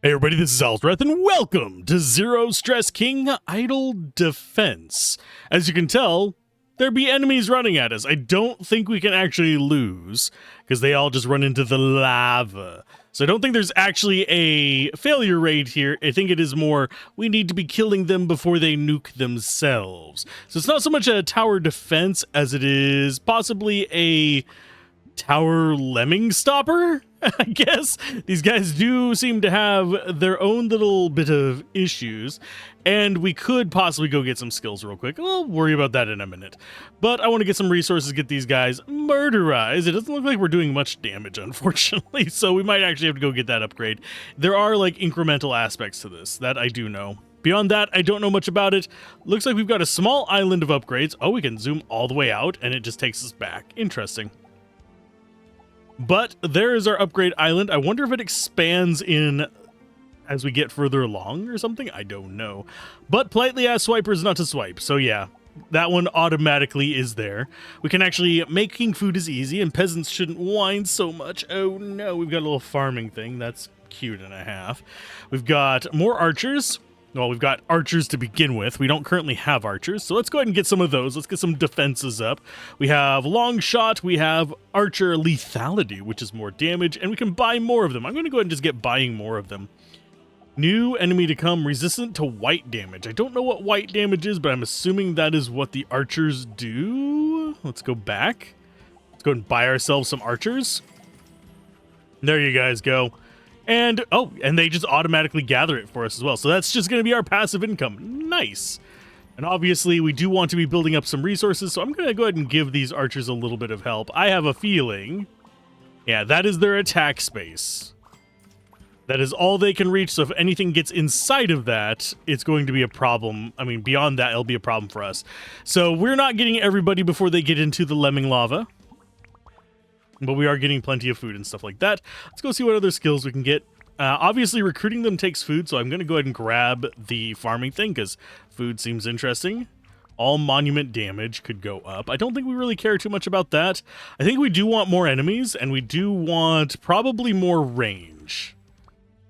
Hey everybody, this is Alzorath, and welcome to Zero Stress King Idle Defense. As you can tell, there be enemies running at us. I don't think we can actually lose, because they all just run into the lava. So I don't think there's actually a failure rate here. I think it is more, we need to be killing them before they nuke themselves. So it's not so much a tower defense as it is possibly a tower lemming stopper, I guess. These guys do seem to have their own little bit of issues, and we could possibly go get some skills real quick. We'll worry about that in a minute. But I want to get some resources, get these guys murderized. It doesn't look like we're doing much damage, unfortunately, so we might actually have to go get that upgrade. There are like incremental aspects to this, that I do know. Beyond that, I don't know much about it. Looks like we've got a small island of upgrades. Oh, we can zoom all the way out, and it just takes us back. Interesting. But there is our upgrade island. I wonder if it expands in as we get further along or something. I don't know. But politely ask swipers not to swipe. So yeah, that one automatically is there. We can actually, making food is easy, and peasants shouldn't whine so much. Oh no, we've got a little farming thing. That's cute and a half. We've got more archers. Well, we've got archers to begin with. We don't currently have archers, so let's go ahead and get some of those. Let's get some defenses up. We have long shot, we have archer lethality, which is more damage, and we can buy more of them. I'm going to go ahead and just get buying more of them. New enemy to come, resistant to white damage. I don't know what white damage is, but I'm assuming that is what the archers do. Let's go back. Let's go ahead and buy ourselves some archers. There you guys go. And, oh, and they just automatically gather it for us as well. So that's just going to be our passive income. Nice. And obviously, we do want to be building up some resources, so I'm going to go ahead and give these archers a little bit of help. I have a feeling, yeah, that is their attack space. That is all they can reach, so if anything gets inside of that, it's going to be a problem. I mean, beyond that, it'll be a problem for us. So we're not getting everybody before they get into the lemming lava. But we are getting plenty of food and stuff like that. Let's go see what other skills we can get. Obviously, recruiting them takes food, so I'm going to go ahead and grab the farming thing, because food seems interesting. All monument damage could go up. I don't think we really care too much about that. I think we do want more enemies, and we do want probably more range,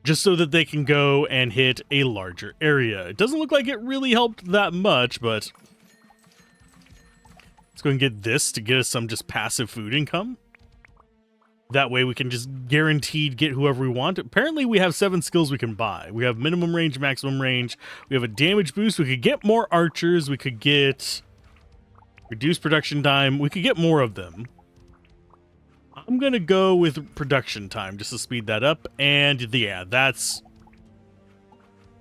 just so that they can go and hit a larger area. It doesn't look like it really helped that much, but let's go and get this to get us some just passive food income. That way we can just guaranteed get whoever we want. Apparently we have 7 skills we can buy. We have minimum range, maximum range. We have a damage boost. We could get more archers. We could get reduced production time. We could get more of them. I'm going to go with production time just to speed that up. And yeah, that's...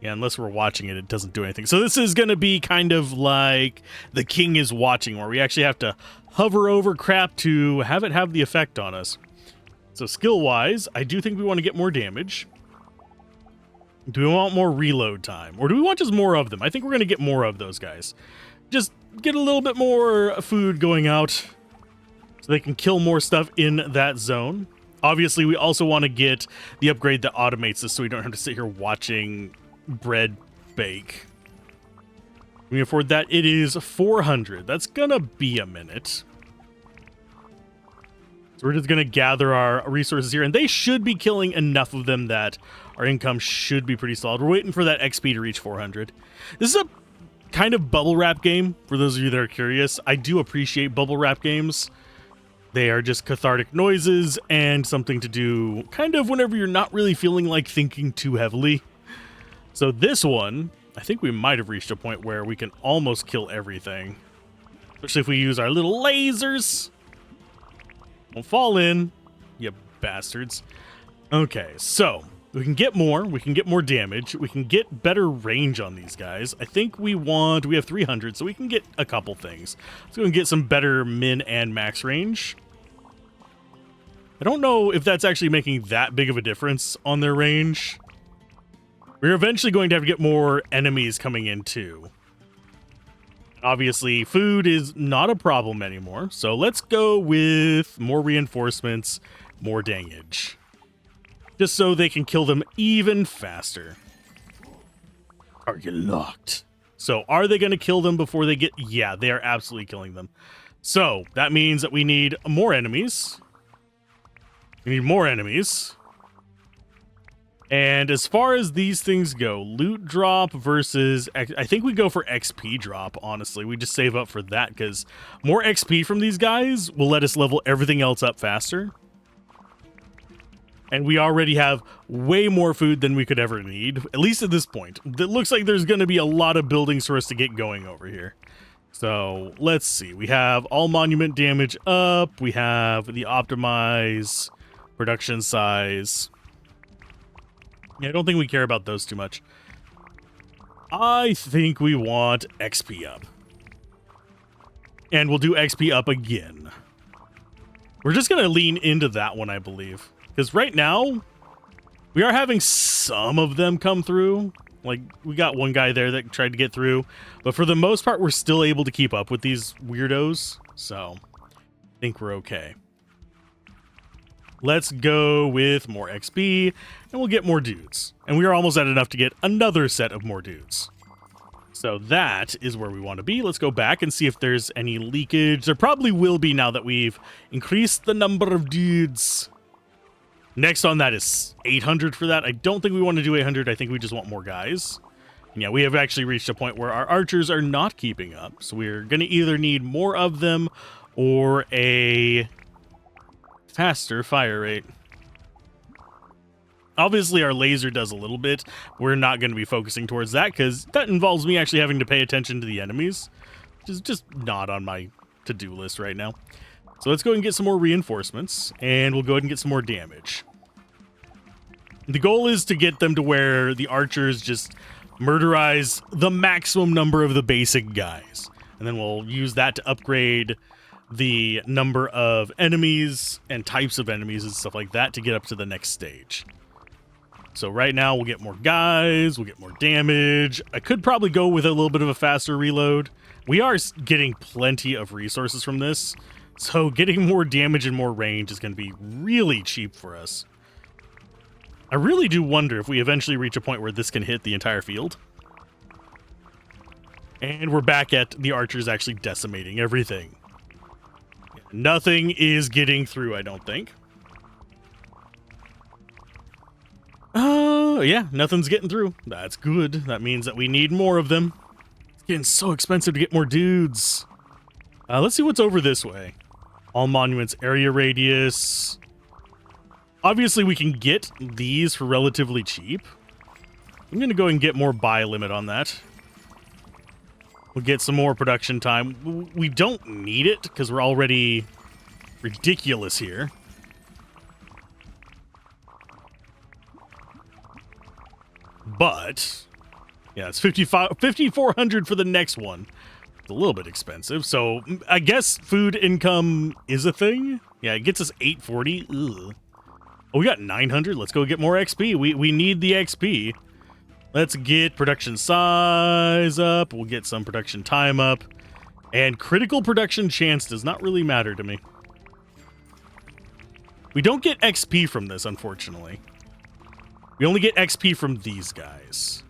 yeah, unless we're watching it, it doesn't do anything. So this is going to be kind of like The King is Watching, where we actually have to hover over crap to have it have the effect on us. So skill-wise, I do think we want to get more damage. Do we want more reload time? Or do we want just more of them? I think we're going to get more of those guys. Just get a little bit more food going out so they can kill more stuff in that zone. Obviously, we also want to get the upgrade that automates this so we don't have to sit here watching bread bake. We can afford that. It is 400. That's going to be a minute. So we're just going to gather our resources here, and they should be killing enough of them that our income should be pretty solid. We're waiting for that XP to reach 400. This is a kind of bubble wrap game, for those of you that are curious. I do appreciate bubble wrap games. They are just cathartic noises and something to do kind of whenever you're not really feeling like thinking too heavily. So this one, I think we might have reached a point where we can almost kill everything. Especially if we use our little lasers. Don't fall in, you bastards. Okay, so we can get more. We can get more damage. We can get better range on these guys. I think we have 300, so we can get a couple things. Let's go and get some better min and max range. I don't know if that's actually making that big of a difference on their range. We're eventually going to have to get more enemies coming in too. Obviously, food is not a problem anymore, so let's go with more reinforcements, more damage. Just so they can kill them even faster. Target locked. So, are they going to kill them before they get... yeah, they are absolutely killing them. So, that means that we need more enemies. We need more enemies. And as far as these things go, loot drop versus... I think we go for XP drop, honestly. We just save up for that, because more XP from these guys will let us level everything else up faster. And we already have way more food than we could ever need, at least at this point. It looks like there's going to be a lot of buildings for us to get going over here. So let's see. We have all monument damage up. We have the optimize production size. Yeah, I don't think we care about those too much. I think we want XP up. And we'll do XP up again. We're just going to lean into that one, I believe. Because right now, we are having some of them come through. Like, we got one guy there that tried to get through. But for the most part, we're still able to keep up with these weirdos. So, I think we're okay. Let's go with more XP, and we'll get more dudes. And we are almost at enough to get another set of more dudes. So that is where we want to be. Let's go back and see if there's any leakage. There probably will be now that we've increased the number of dudes. Next on that is 800 for that. I don't think we want to do 800. I think we just want more guys. And yeah, we have actually reached a point where our archers are not keeping up. So we're going to either need more of them or a faster fire rate. Obviously, our laser does a little bit. We're not going to be focusing towards that because that involves me actually having to pay attention to the enemies, which is just not on my to-do list right now. So let's go and get some more reinforcements, and we'll go ahead and get some more damage. The goal is to get them to where the archers just murderize the maximum number of the basic guys. And then we'll use that to upgrade the number of enemies and types of enemies and stuff like that to get up to the next stage. So right now we'll get more guys, we'll get more damage. I could probably go with a little bit of a faster reload. We are getting plenty of resources from this, so getting more damage and more range is going to be really cheap for us. I really do wonder if we eventually reach a point where this can hit the entire field. And we're back at the archers actually decimating everything. Nothing is getting through, I don't think. Yeah, nothing's getting through. That's good. That means that we need more of them. It's getting so expensive to get more dudes. Let's see what's over this way. All monuments, area radius. Obviously, we can get these for relatively cheap. I'm going to go and get more buy limit on that. We'll get some more production time. We don't need it because we're already ridiculous here. But, yeah, it's 5,400 for the next one. It's a little bit expensive, so I guess food income is a thing. Yeah, it gets us 840. Ugh. Oh, we got 900. Let's go get more XP. We need the XP. Let's get production size up. We'll get some production time up. And critical production chance does not really matter to me. We don't get XP from this, unfortunately. We only get XP from these guys.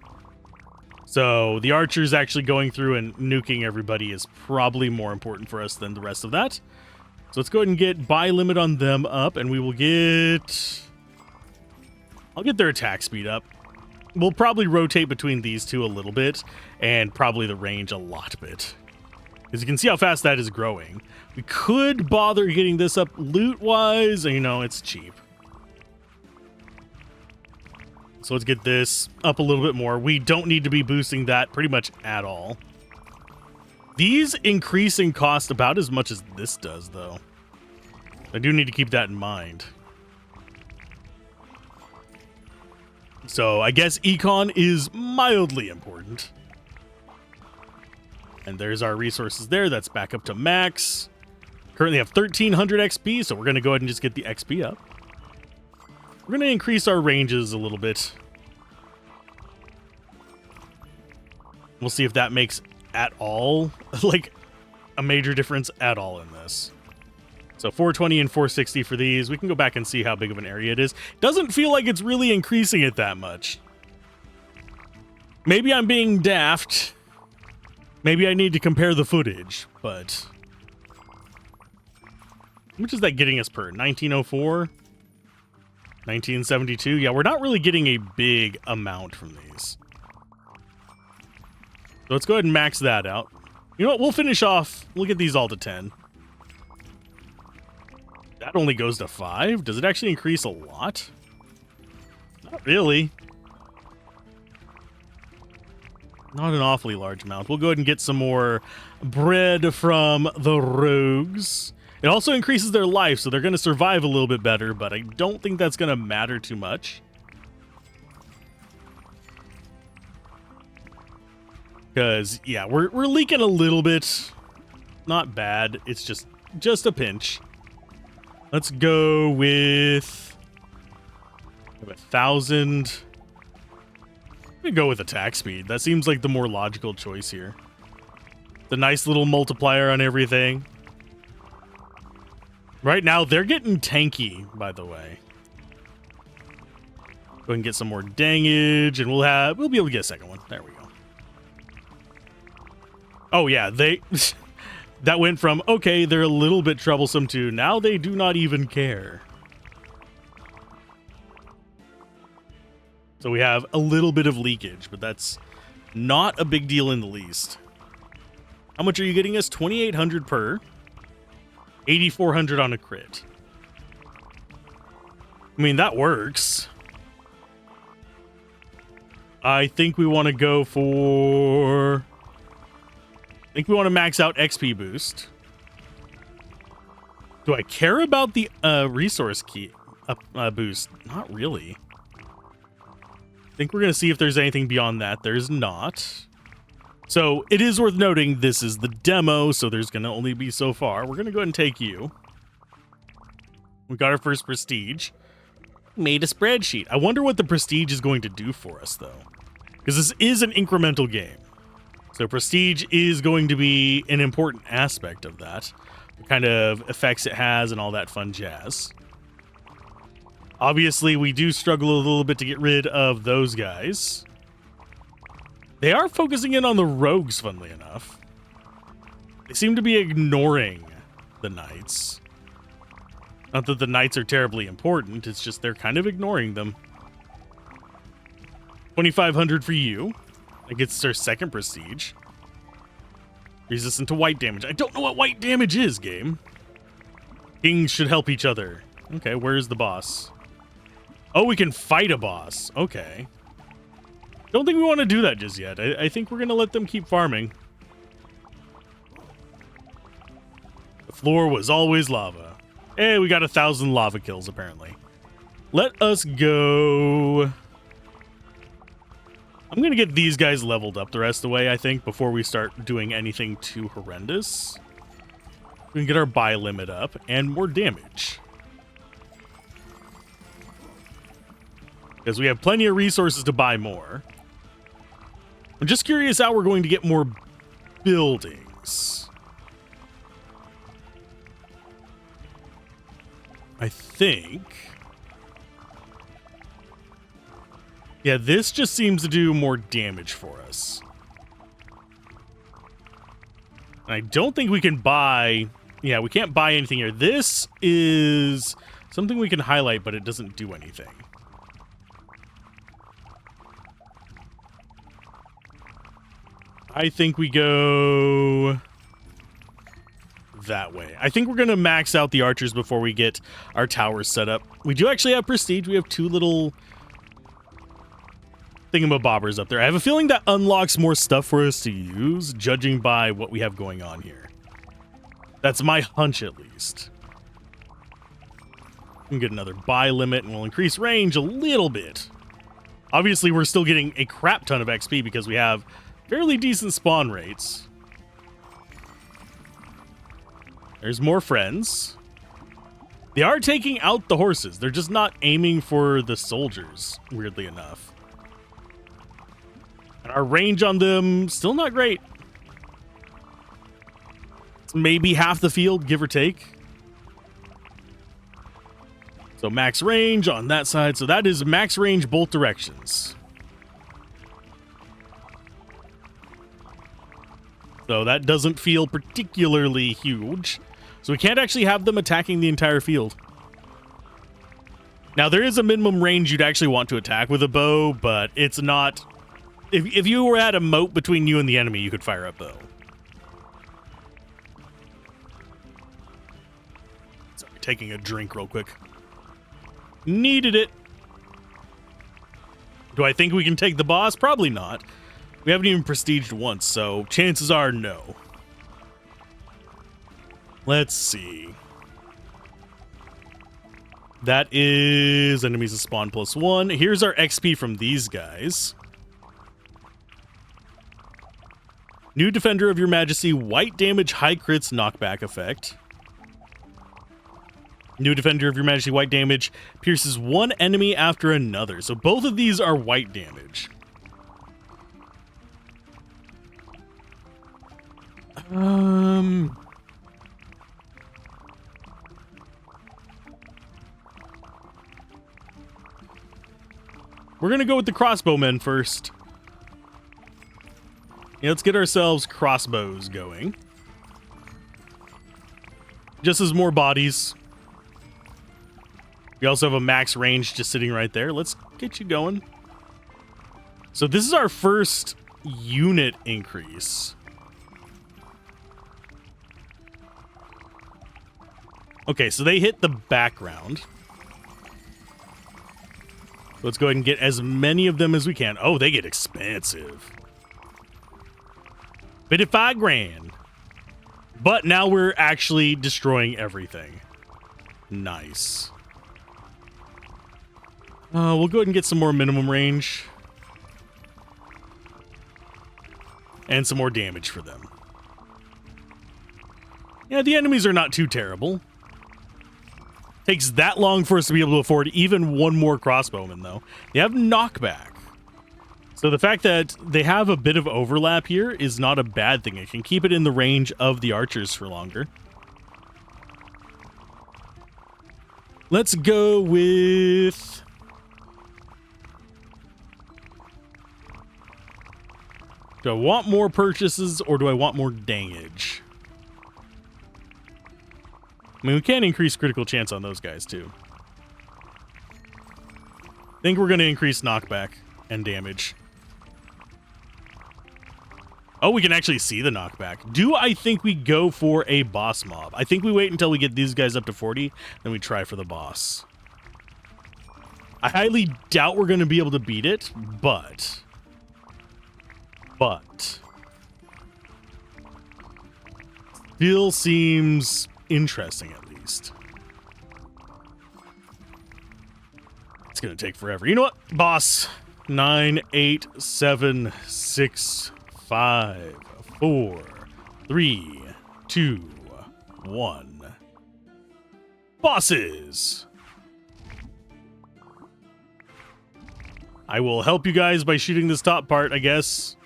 So the archers actually going through and nuking everybody is probably more important for us than the rest of that. So let's go ahead and get buy limit on them up, and we will get... I'll get their attack speed up. We'll probably rotate between these two a little bit, and probably the range a lot bit. As you can see how fast that is growing. We could bother getting this up loot-wise, and you know, it's cheap. So let's get this up a little bit more. We don't need to be boosting that pretty much at all. These increase in cost about as much as this does, though. I do need to keep that in mind. So I guess econ is mildly important. And there's our resources there. That's back up to max. Currently have 1,300 XP, so we're going to go ahead and just get the XP up. We're going to increase our ranges a little bit. We'll see if that makes at all, like, a major difference at all in this. So 420 and 460 for these. We can go back and see how big of an area it is. Doesn't feel like it's really increasing it that much. Maybe I'm being daft. Maybe I need to compare the footage, but... How much is that getting us per? 1904? 1972. Yeah, we're not really getting a big amount from these. So let's go ahead and max that out. You know what? We'll finish off. We'll get these all to 10. That only goes to 5. Does it actually increase a lot? Not really. Not an awfully large amount. We'll go ahead and get some more bread from the rogues. It also increases their life, so they're going to survive a little bit better, but I don't think that's going to matter too much. Because, yeah, we're leaking a little bit. Not bad. It's just a pinch. Let's go with 1,000. I'm going to go with attack speed. That seems like the more logical choice here. The nice little multiplier on everything. Right now, they're getting tanky, by the way. Go ahead and get some more dangage, and we'll be able to get a second one. There we go. Oh, yeah, that went from, okay, they're a little bit troublesome to now they do not even care. So we have a little bit of leakage, but that's not a big deal in the least. How much are you getting us? 2,800 per. 8,400 on a crit. I mean, that works. I think we want to go for... I think we want to max out XP boost. Do I care about the resource key boost? Not really. I think we're going to see if there's anything beyond that. There's not. So it is worth noting this is the demo, so there's going to only be so far. We're going to go ahead and take you. We got our first prestige. Made a spreadsheet. I wonder what the prestige is going to do for us, though. Because this is an incremental game. So prestige is going to be an important aspect of that. The kind of effects it has and all that fun jazz. Obviously, we do struggle a little bit to get rid of those guys. They are focusing in on the rogues, funnily enough. They seem to be ignoring the knights. Not that the knights are terribly important, it's just they're kind of ignoring them. 2,500 for you. That gets our second prestige. Resistant to white damage. I don't know what white damage is, game. Kings should help each other. Okay, where's the boss? Oh, we can fight a boss. Okay. Don't think we want to do that just yet. I think we're going to let them keep farming. The floor was always lava. Hey, we got 1,000 lava kills, apparently. Let us go... I'm going to get these guys leveled up the rest of the way, I think, before we start doing anything too horrendous. We can get our buy limit up and more damage. Because we have plenty of resources to buy more. I'm just curious how we're going to get more buildings. I think... Yeah, this just seems to do more damage for us. And I don't think we can buy... Yeah, we can't buy anything here. This is something we can highlight, but it doesn't do anything. I think we go that way. I think we're going to max out the archers before we get our towers set up. We do actually have prestige. We have two little thingamabobbers up there. I have a feeling that unlocks more stuff for us to use, judging by what we have going on here. That's my hunch, at least. We can get another buy limit, and we'll increase range a little bit. Obviously, we're still getting a crap ton of XP because we have fairly decent spawn rates. There's more friends. They are taking out the horses. They're just not aiming for the soldiers, weirdly enough. And our range on them, still not great. It's maybe half the field, give or take. So max range on that side. So that is max range both directions. So that doesn't feel particularly huge. So we can't actually have them attacking the entire field. Now, there is a minimum range you'd actually want to attack with a bow, but it's not... If you were at a moat between you and the enemy, you could fire a bow. Sorry, taking a drink real quick. Needed it. Do I think we can take the boss? Probably not. We haven't even prestiged once, so chances are no. Let's see. That is enemies to spawn +1. Here's our XP from these guys. New Defender of Your Majesty, white damage, high crits, knockback effect. New Defender of Your Majesty, white damage, pierces one enemy after another. So both of these are white damage. We're going to go with the crossbowmen first. Yeah, let's get ourselves crossbows going. Just as more bodies. We also have a max range just sitting right there. Let's get you going. So this is our first unit increase. Okay, so they hit the background. Let's go ahead and get as many of them as we can. Oh, they get expensive. 55 grand. But now we're actually destroying everything. Nice. We'll go ahead and get some more minimum range. And some more damage for them. Yeah, the enemies are not too terrible. Takes that long for us to be able to afford even one more crossbowman, though. They have knockback. So the fact that they have a bit of overlap here is not a bad thing. It can keep it in the range of the archers for longer. Let's go with... Do I want more purchases or do I want more dangage? I mean, we can increase critical chance on those guys, too. I think we're going to increase knockback and damage. Oh, we can actually see the knockback. Do I think we go for a boss mob? I think we wait until we get these guys up to 40, then we try for the boss. I highly doubt we're going to be able to beat it, but... Still seems... interesting, at least. It's gonna take forever. You know what, boss? 9, 8, 7, 6, 5, 4, 3, 2, 1. Bosses. I will help you guys by shooting this top part, I guess.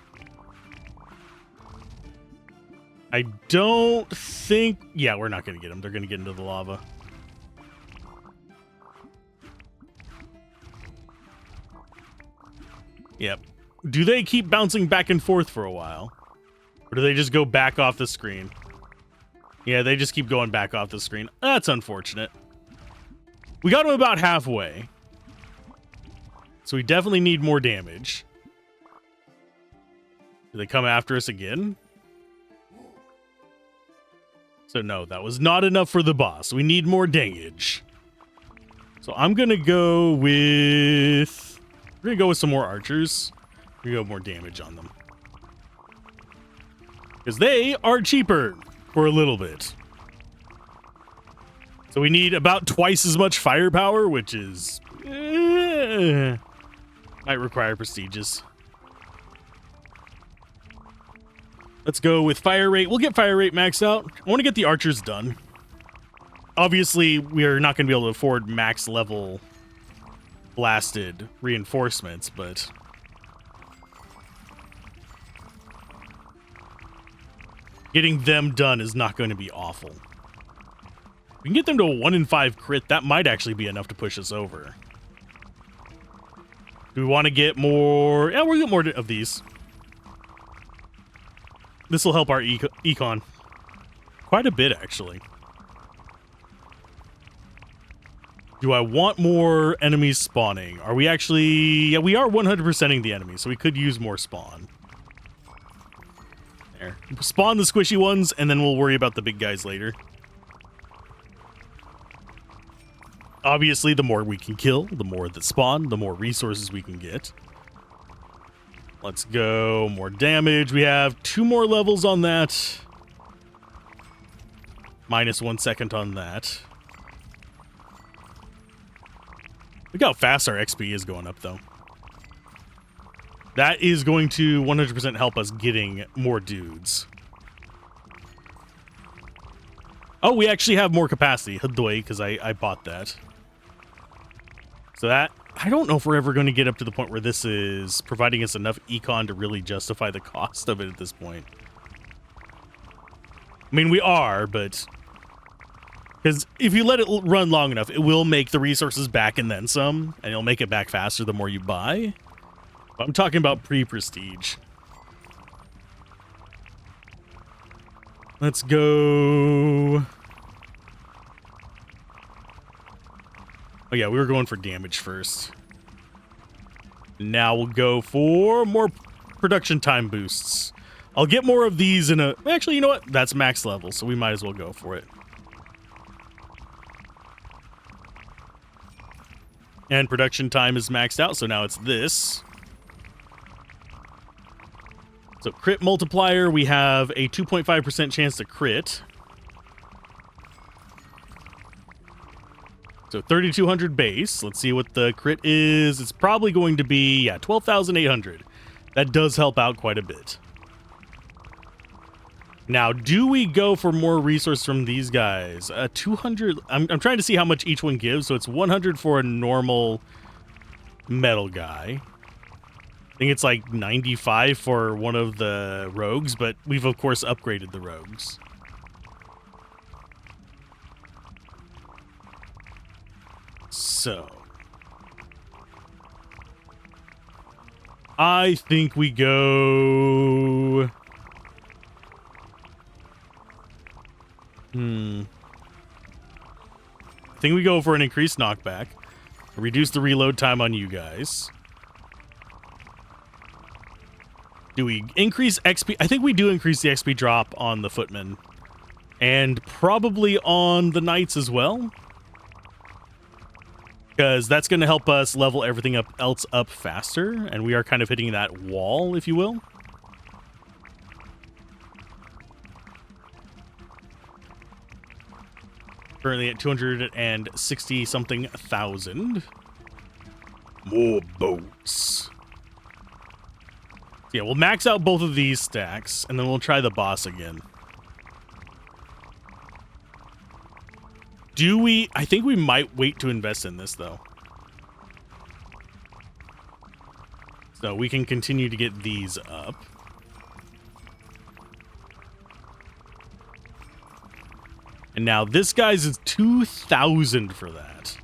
I don't think... Yeah, we're not going to get them. They're going to get into the lava. Yep. Do they keep bouncing back and forth for a while? Or do they just go back off the screen? Yeah, they just keep going back off the screen. That's unfortunate. We got them about halfway. So we definitely need more damage. Do they come after us again? So no, that was not enough for the boss. We need more dangage. So I'm going to go with... We're going to go with some more archers. We're going to go more damage on them. Because they are cheaper for a little bit. So we need about twice as much firepower, which is... might require prestiges. Let's go with fire rate. We'll get fire rate maxed out. I want to get the archers done. Obviously, we are not going to be able to afford max level blasted reinforcements, but... getting them done is not going to be awful. We can get them to a 1 in 5 crit. That might actually be enough to push us over. Do we want to get more? Yeah, we'll get more of these. This will help our econ. Quite a bit, actually. Do I want more enemies spawning? Are we actually... Yeah, we are 100%ing the enemies, so we could use more spawn. There. Spawn the squishy ones, and then we'll worry about the big guys later. Obviously, the more we can kill, the more that spawn, the more resources we can get. Let's go. More damage. We have 2 more levels on that. Minus 1 second on that. Look how fast our XP is going up, though. That is going to 100% help us getting more dudes. Oh, we actually have more capacity. Hadoy, because I bought that. So that... I don't know if we're ever going to get up to the point where this is providing us enough econ to really justify the cost of it at this point. I mean, we are, but... Because if you let it run long enough, it will make the resources back and then some, and it'll make it back faster the more you buy. But I'm talking about pre-prestige. Let's go... Oh yeah, we were going for damage first. Now we'll go for more production time boosts. I'll get more of these in a... Actually, you know what? That's max level, so we might as well go for it. And production time is maxed out, so now it's this. So crit multiplier, we have a 2.5% chance to crit. So 3,200 base. Let's see what the crit is. It's probably going to be, yeah, 12,800. That does help out quite a bit. Now, do we go for more resource from these guys? 200. I'm trying to see how much each one gives. So it's 100 for a normal metal guy. I think it's like 95 for one of the rogues, but we've of course upgraded the rogues. So I think we go... I think we go for an increased knockback. Reduce the reload time on you guys. Do we increase XP? I think we do increase the XP drop on the footmen. And probably on the knights as well. Because that's going to help us level everything else up faster. And we are kind of hitting that wall, if you will. Currently at 260 something thousand. More boats. Yeah, we'll max out both of these stacks, and then we'll try the boss again. Do we... I think we might wait to invest in this, though. So we can continue to get these up. And now this guy's is 2,000 for that.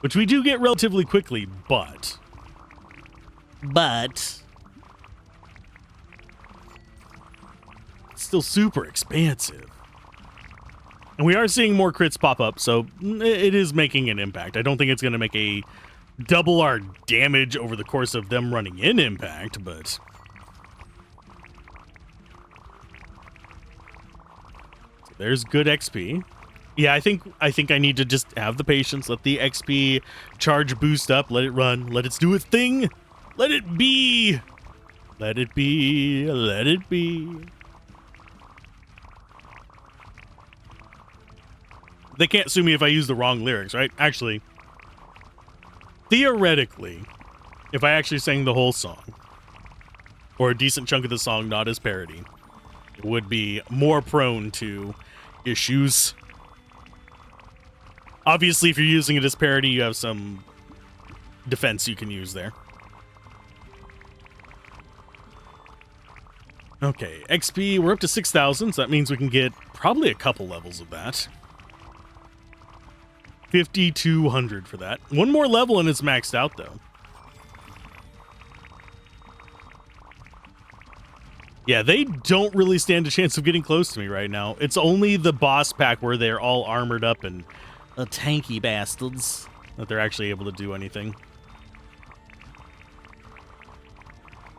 Which we do get relatively quickly, but... it's still super expansive. And we are seeing more crits pop up, so it is making an impact. I don't think it's going to make a double our damage over the course of them running in impact, but... There's good XP. Yeah, I think I need to just have the patience, let the XP charge boost up, let it run, let it do its thing. Let it be. Let it be. Let it be. They can't sue me if I use the wrong lyrics, right? Actually, theoretically, if I actually sang the whole song, or a decent chunk of the song not as parody, it would be more prone to issues. Obviously, if you're using it as parody, you have some defense you can use there. Okay, XP, we're up to 6,000, so that means we can get probably a couple levels of that. 5,200 for that. One more level and it's maxed out, though. Yeah, they don't really stand a chance of getting close to me right now. It's only the boss pack where they're all armored up and tanky bastards. that they're actually able to do anything.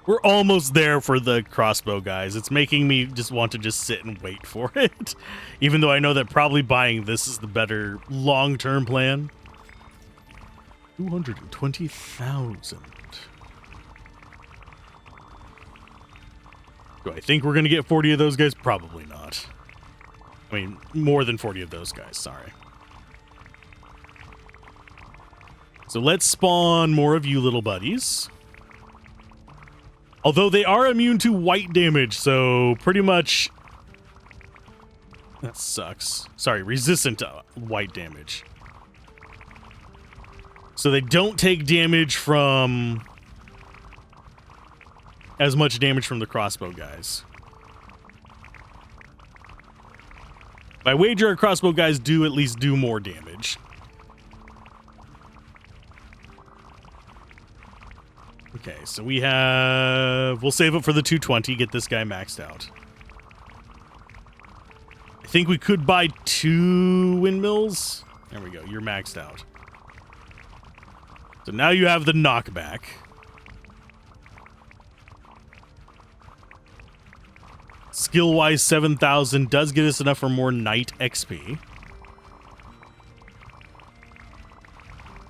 We're almost there for the crossbow guys. It's making me just want to just sit and wait for it. Even though I know that probably buying this is the better long-term plan. 220,000. Do I think we're going to get 40 of those guys? Probably not. I mean, more than 40 of those guys, sorry. So let's spawn more of you little buddies. Although they are immune to white damage, so pretty much... That sucks. Sorry, resistant to white damage. So they don't take damage from... as much damage from the crossbow guys. I wager our crossbow guys do at least do more damage. Okay, so we have... We'll save it for the 220, get this guy maxed out. I think we could buy 2 windmills. There we go, you're maxed out. So now you have the knockback. Skill-wise, 7,000 does get us enough for more Knight XP.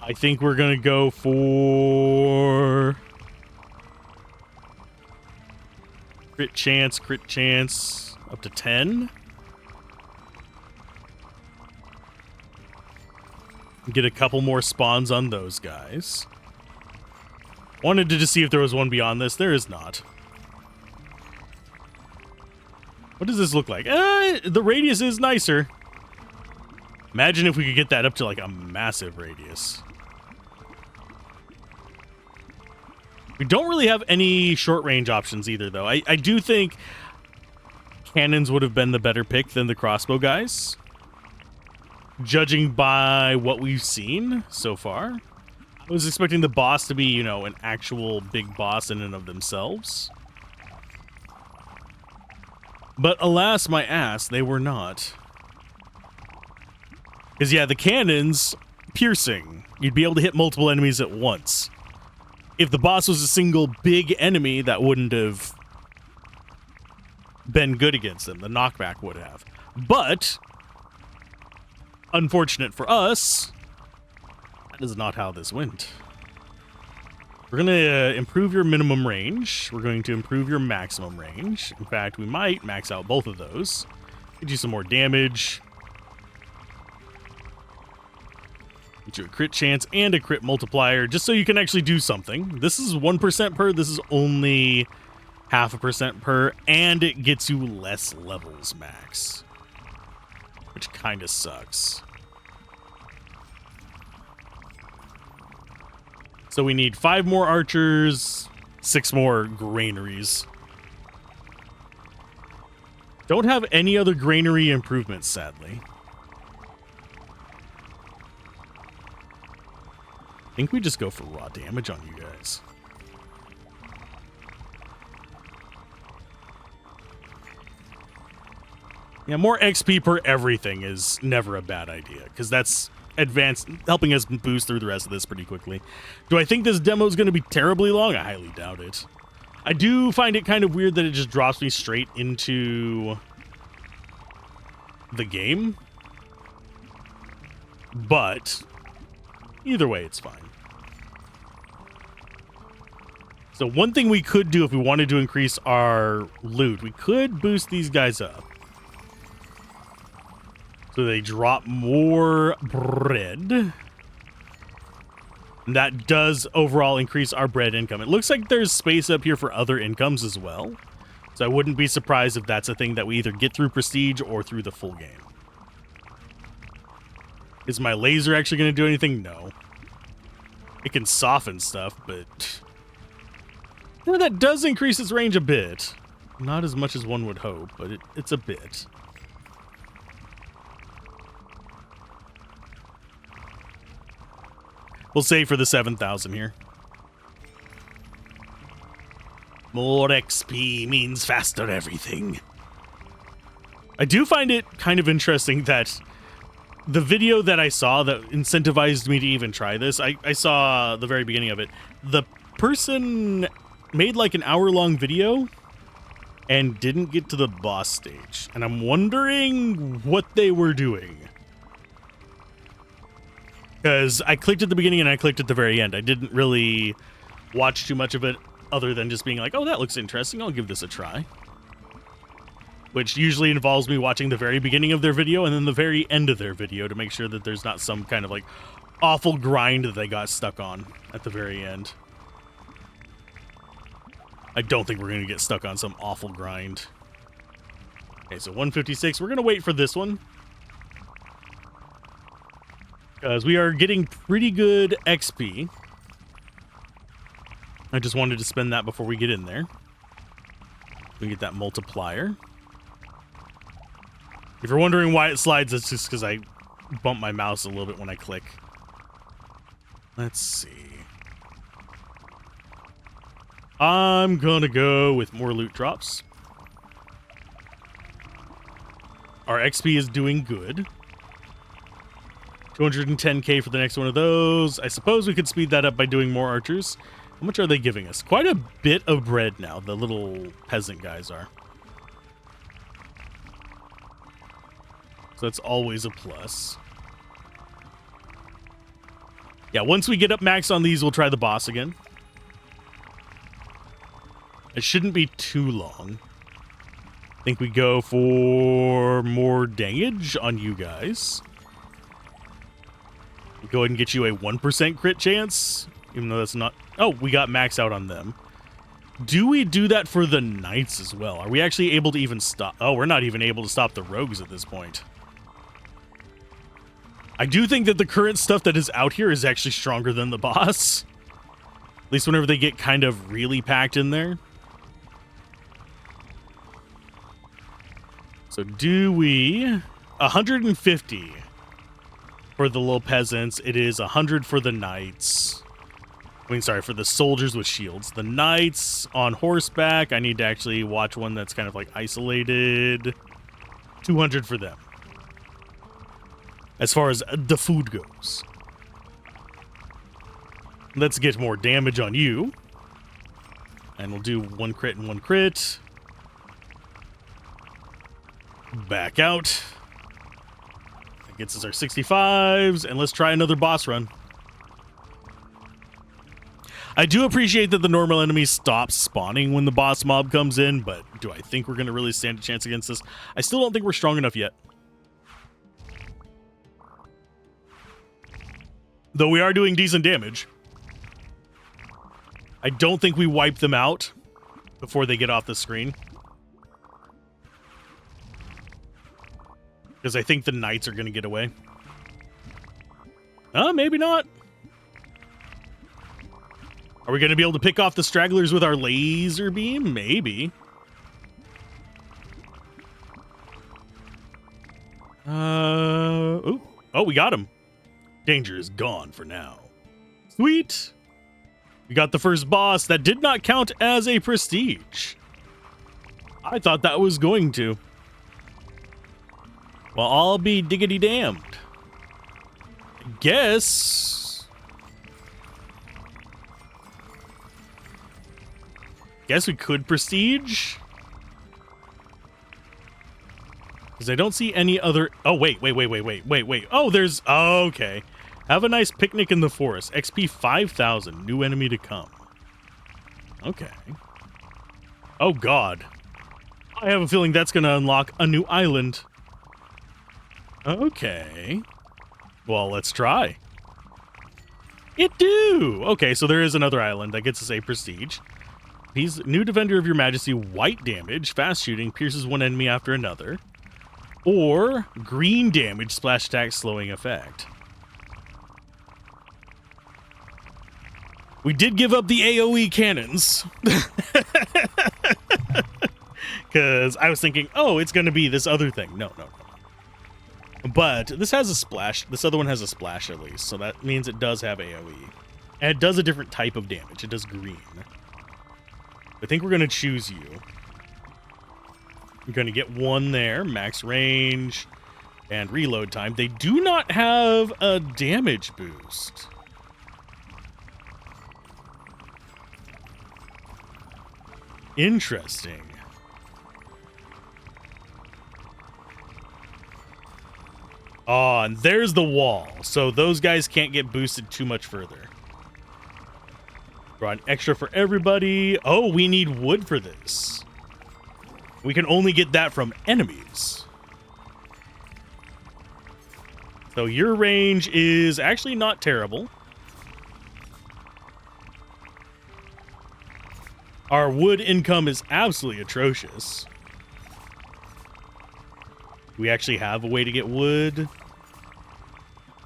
I think we're going to go for... crit chance, up to 10. Get a couple more spawns on those guys. Wanted to just see if there was one beyond this. There is not. What does this look like? The radius is nicer. Imagine if we could get that up to like a massive radius. We don't really have any short range options either, though. I do think cannons would have been the better pick than the crossbow guys, judging by what we've seen so far. I was expecting the boss to be, you know, an actual big boss in and of themselves. But alas, my ass, they were not. Because, yeah, the cannons, piercing. You'd be able to hit multiple enemies at once. If the boss was a single big enemy, that wouldn't have been good against them. The knockback would have. But, unfortunate for us, that is not how this went. We're going to improve your minimum range. We're going to improve your maximum range. In fact, we might max out both of those. Get you some more damage. Get you a crit chance and a crit multiplier, just so you can actually do something. This is 1% per. This is only 0.5% per, and it gets you less levels max, which kind of sucks. So we need 5 more archers, 6 more granaries. Don't have any other granary improvements, sadly. I think we just go for raw damage on you guys. Yeah, more XP per everything is never a bad idea, because that's advanced, helping us boost through the rest of this pretty quickly. Do I think this demo is going to be terribly long? I highly doubt it. I do find it kind of weird that it just drops me straight into the game. But either way, it's fine. So one thing we could do if we wanted to increase our loot, we could boost these guys up. So they drop more bread. And that does overall increase our bread income. It looks like there's space up here for other incomes as well. So I wouldn't be surprised if that's a thing that we either get through Prestige or through the full game. Is my laser actually going to do anything? No. It can soften stuff, but... well, that does increase its range a bit. Not as much as one would hope, but it's a bit. We'll save for the 7,000 here. More XP means faster everything. I do find it kind of interesting that the video that I saw that incentivized me to even try this, I saw the very beginning of it. The person made like an hour-long video and didn't get to the boss stage. And I'm wondering what they were doing. Because I clicked at the beginning and I clicked at the very end. I didn't really watch too much of it other than just being like, oh, that looks interesting. I'll give this a try. Which usually involves me watching the very beginning of their video and then the very end of their video to make sure that there's not some kind of like awful grind that they got stuck on at the very end. I don't think we're going to get stuck on some awful grind. Okay, so 156. We're going to wait for this one. Because we are getting pretty good XP. I just wanted to spend that before we get in there. We get that multiplier. If you're wondering why it slides, it's just because I bump my mouse a little bit when I click. Let's see. I'm gonna go with more loot drops. Our XP is doing good. 210k for the next one of those. I suppose we could speed that up by doing more archers. How much are they giving us? Quite a bit of bread now, the little peasant guys are. So that's always a plus. Yeah, once we get up max on these, we'll try the boss again. It shouldn't be too long. I think we go for more damage on you guys. We'll go ahead and get you a 1% crit chance, even though that's not... Oh, we got max out on them. Do we do that for the knights as well? Are we actually able to even stop... Oh, we're not even able to stop the rogues at this point. I do think that the current stuff that is out here is actually stronger than the boss. At least whenever they get kind of really packed in there. So do we... 150 for the little peasants. It is 100 for the knights. I mean, sorry, for the soldiers with shields. The knights on horseback, I need to actually watch one that's kind of like isolated. 200 for them. As far as the food goes. Let's get more damage on you. And we'll do 1 crit and 1 crit. Back out. That gets us our 65s. And let's try another boss run. I do appreciate that the normal enemies stop spawning when the boss mob comes in, but do I think we're going to really stand a chance against this? I still don't think we're strong enough yet. Though we are doing decent damage. I don't think we wipe them out before they get off the screen. Because I think the knights are going to get away. Maybe not. Are we going to be able to pick off the stragglers with our laser beam? Maybe. Oh, we got him. Danger is gone for now. Sweet. We got the first boss. That did not count as a prestige. I thought that was going to. Well, I'll be diggity damned. I guess we could prestige. Because I don't see any other... Oh, wait. Oh, there's... Oh, okay. Have a nice picnic in the forest. XP 5,000. New enemy to come. Okay. Oh, God. I have a feeling that's going to unlock a new island. Okay. Well, let's try. It do! Okay, so there is another island that gets us a prestige. He's new defender of your majesty, white damage, fast shooting, pierces one enemy after another. Or green damage, splash attack, slowing effect. We did give up the AoE cannons. Because I was thinking, oh, it's going to be this other thing. No. But this has a splash. This other one has a splash at least. So that means it does have AoE. And it does a different type of damage. It does green. I think we're going to choose you. You're going to get one there. Max range. and reload time. They do not have a damage boost. Interesting. Oh, and there's the wall. So those guys can't get boosted too much further. Draw an extra for everybody. Oh, we need wood for this. We can only get that from enemies. So your range is actually not terrible. Our wood income is absolutely atrocious. We actually have a way to get wood.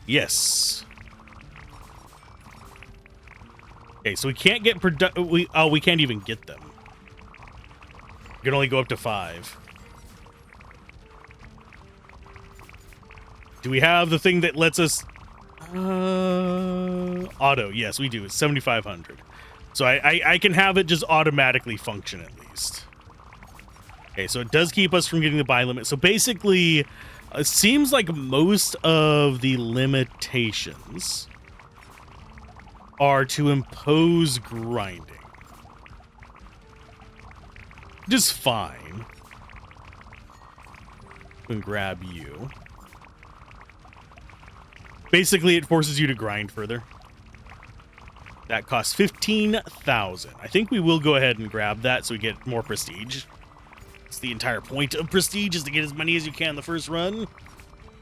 Yes. Okay, so we can't get we can't even get them. We can only go up to 5. Do we have the thing that lets us auto? Yes, we do. It's 7,500. So I can have it just automatically function at least. Okay, so it does keep us from getting the buy limit. So basically, it seems like most of the limitations are to impose grinding. Just fine. We can grab you. Basically, it forces you to grind further. That costs 15,000. I think we will go ahead and grab that so we get more prestige. It's the entire point of prestige, is to get as many as you can the first run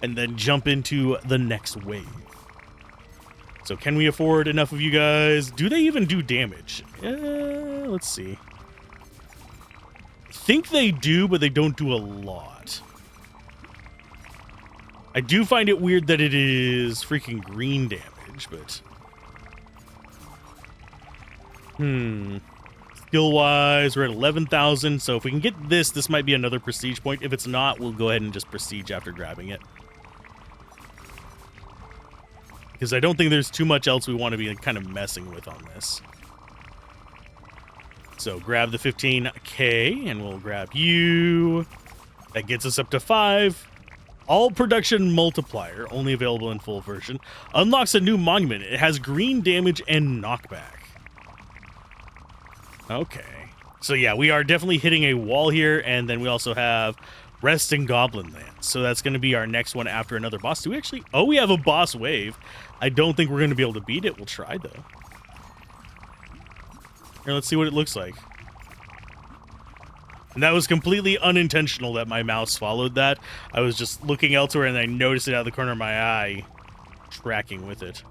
and then jump into the next wave. So can we afford enough of you guys? Do they even do damage? Let's see. I think they do, but they don't do a lot. I do find it weird that it is freaking green damage, but... Skill-wise, we're at 11,000, so if we can get this, this might be another prestige point. If it's not, we'll go ahead and just prestige after grabbing it. Because I don't think there's too much else we want to be kind of messing with on this. So grab the 15K, and we'll grab you. That gets us up to 5. All production multiplier, only available in full version, unlocks a new monument. It has green damage and knockback. Okay. So yeah, we are definitely hitting a wall here, and then we also have Rest in Goblin Land. So that's going to be our next one after another boss. Do we actually... Oh, we have a boss wave. I don't think we're going to be able to beat it. We'll try, though. Here, let's see what it looks like. And that was completely unintentional that my mouse followed that. I was just looking elsewhere, and I noticed it out of the corner of my eye, tracking with it.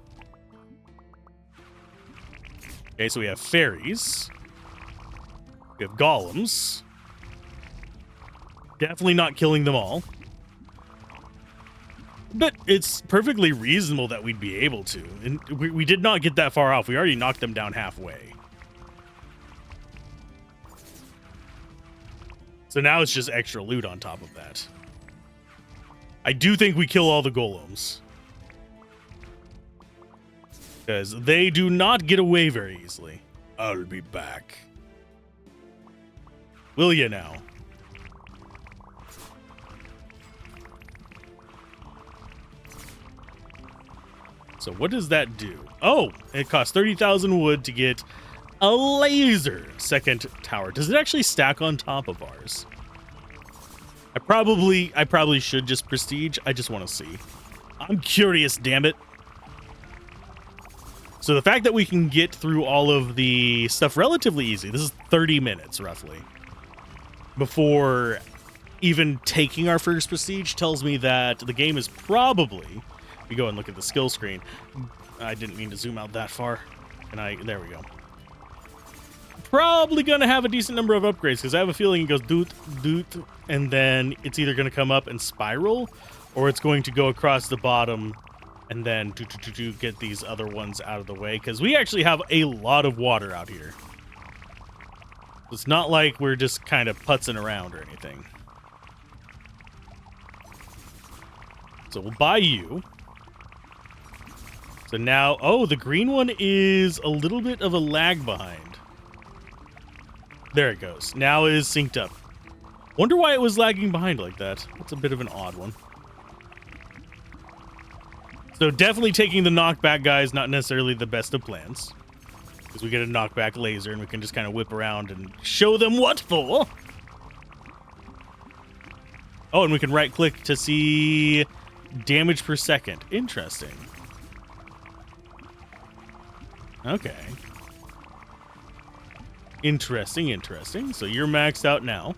Okay, so we have fairies. We have golems. Definitely not killing them all. But it's perfectly reasonable that we'd be able to. And we did not get that far off. We already knocked them down halfway. So now it's just extra loot on top of that. I do think we kill all the golems. Because they do not get away very easily. I'll be back. Will you now? So what does that do? Oh, it costs 30,000 wood to get a laser second tower. Does it actually stack on top of ours? I probably should just prestige. I just want to see. I'm curious, damn it. So the fact that we can get through all of the stuff relatively easy. This is 30 minutes roughly before even taking our first prestige tells me that the game is probably... We go and look at the skill screen. I didn't mean to zoom out that far. And there we go. Probably gonna have a decent number of upgrades because I have a feeling it goes doot, doot, and then it's either gonna come up and spiral, or it's going to go across the bottom and then get these other ones out of the way, because we actually have a lot of water out here. It's not like we're just kind of putzing around or anything. So we'll buy you. So now, oh, the green one is a little bit of a lag behind. There it goes. Now it is synced up. Wonder why it was lagging behind like that. That's a bit of an odd one. So definitely taking the knockback guy is not necessarily the best of plans. Because we get a knockback laser and we can just kind of whip around and show them what for. Oh, and we can right click to see damage per second. Interesting. Okay. Interesting, interesting. So you're maxed out now.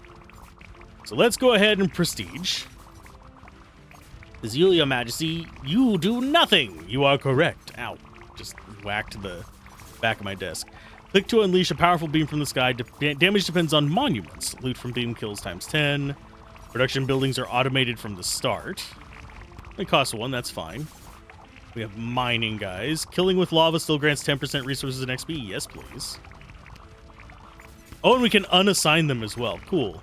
So let's go ahead and prestige. Your Majesty, you do nothing. You are correct. Ow. Just whacked the back of my desk. Click to unleash a powerful beam from the sky. Damage depends on monuments. Loot from beam kills times 10. Production buildings are automated from the start. It costs 1, that's fine. We have mining guys. Killing with lava still grants 10% resources and XP. Yes, please. Oh, and we can unassign them as well. Cool.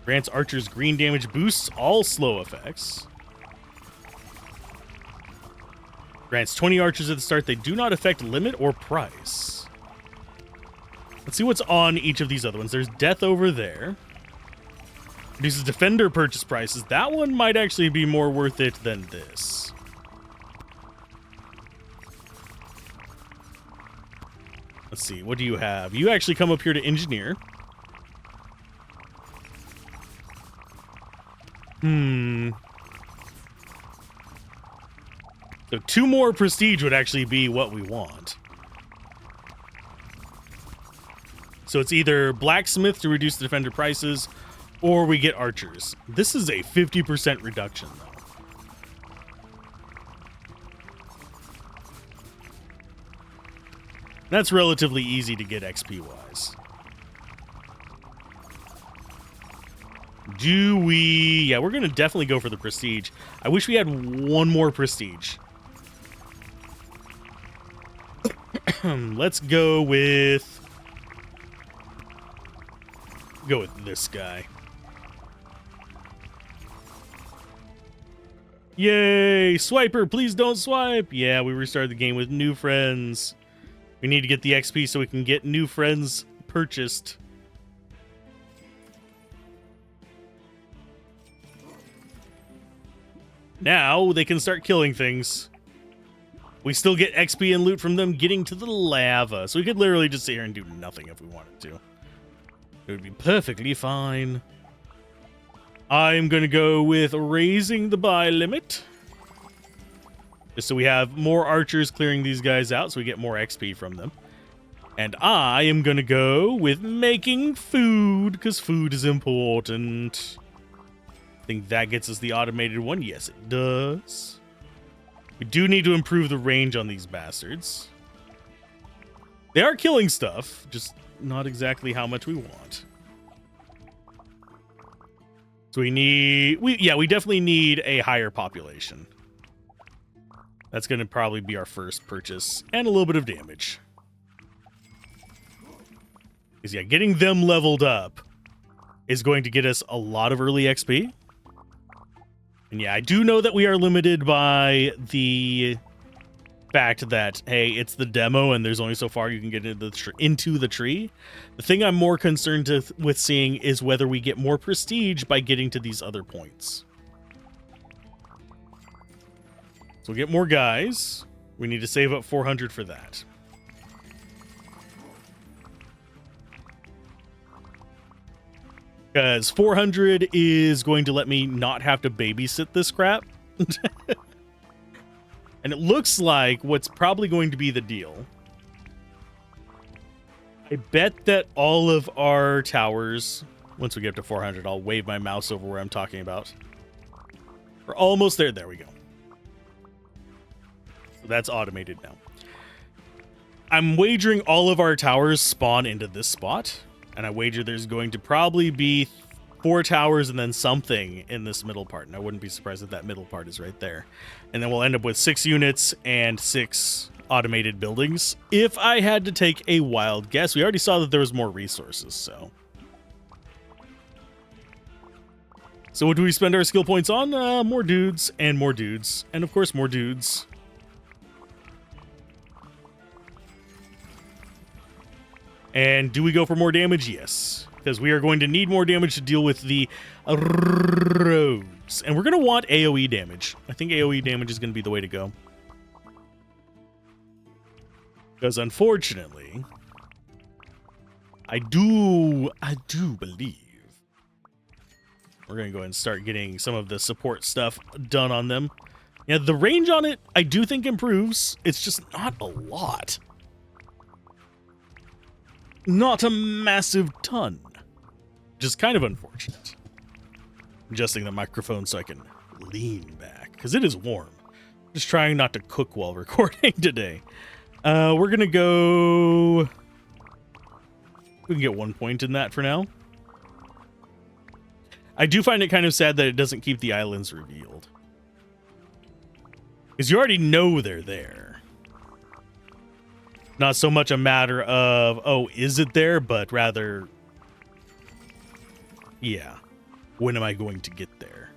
Grants archers green damage, boosts all slow effects. Grants 20 archers at the start. They do not affect limit or price. Let's see what's on each of these other ones. There's death over there. Reduces defender purchase prices. That one might actually be more worth it than this. Let's see. What do you have? You actually come up here to engineer. So 2 more prestige would actually be what we want. So it's either blacksmith to reduce the defender prices, or we get archers. This is a 50% reduction, though. That's relatively easy to get XP-wise. Do we... Yeah, we're going to definitely go for the prestige. I wish we had 1 more prestige. Let's go with... Go with this guy. Yay! Swiper, please don't swipe! Yeah, we restarted the game with new friends. We need to get the XP so we can get new friends purchased. Now they can start killing things. We still get XP and loot from them getting to the lava. So we could literally just sit here and do nothing if we wanted to. It would be perfectly fine. I'm going to go with raising the buy limit. Just so we have more archers clearing these guys out so we get more XP from them. And I am going to go with making food because food is important. I think that gets us the automated one. Yes, it does. We do need to improve the range on these bastards. They are killing stuff, just not exactly how much we want. So we definitely need a higher population. That's going to probably be our first purchase and a little bit of damage. Because yeah, getting them leveled up is going to get us a lot of early XP. And yeah, I do know that we are limited by the fact that, hey, it's the demo and there's only so far you can get into the tree. The thing I'm more concerned with seeing is whether we get more prestige by getting to these other points. So we'll get more guys. We need to save up 400 for that. Because 400 is going to let me not have to babysit this crap. And it looks like what's probably going to be the deal. I bet that all of our towers, once we get up to 400, I'll wave my mouse over where I'm talking about. We're almost there. There we go. So that's automated now. I'm wagering all of our towers spawn into this spot. And I wager there's going to probably be 4 towers and then something in this middle part. And I wouldn't be surprised if that middle part is right there. And then we'll end up with 6 units and 6 automated buildings. If I had to take a wild guess, we already saw that there was more resources, so. So what do we spend our skill points on? More dudes and more dudes. And of course, more dudes. And do we go for more damage? Yes. because we are going to need more damage to deal with the rogues. And we're going to want AoE damage. I think AoE damage is going to be the way to go. Because unfortunately, I do believe we're going to go ahead and start getting some of the support stuff done on them. Yeah, the range on it, I do think improves. It's just not a lot. Not a massive ton. Just kind of unfortunate. Adjusting the microphone so I can lean back, because it is warm. Just trying not to cook while recording today. We're going to go... We can get 1 point in that for now. I do find it kind of sad that it doesn't keep the islands revealed. Because you already know they're there. Not so much a matter of, oh, is it there? But rather, yeah, when am I going to get there?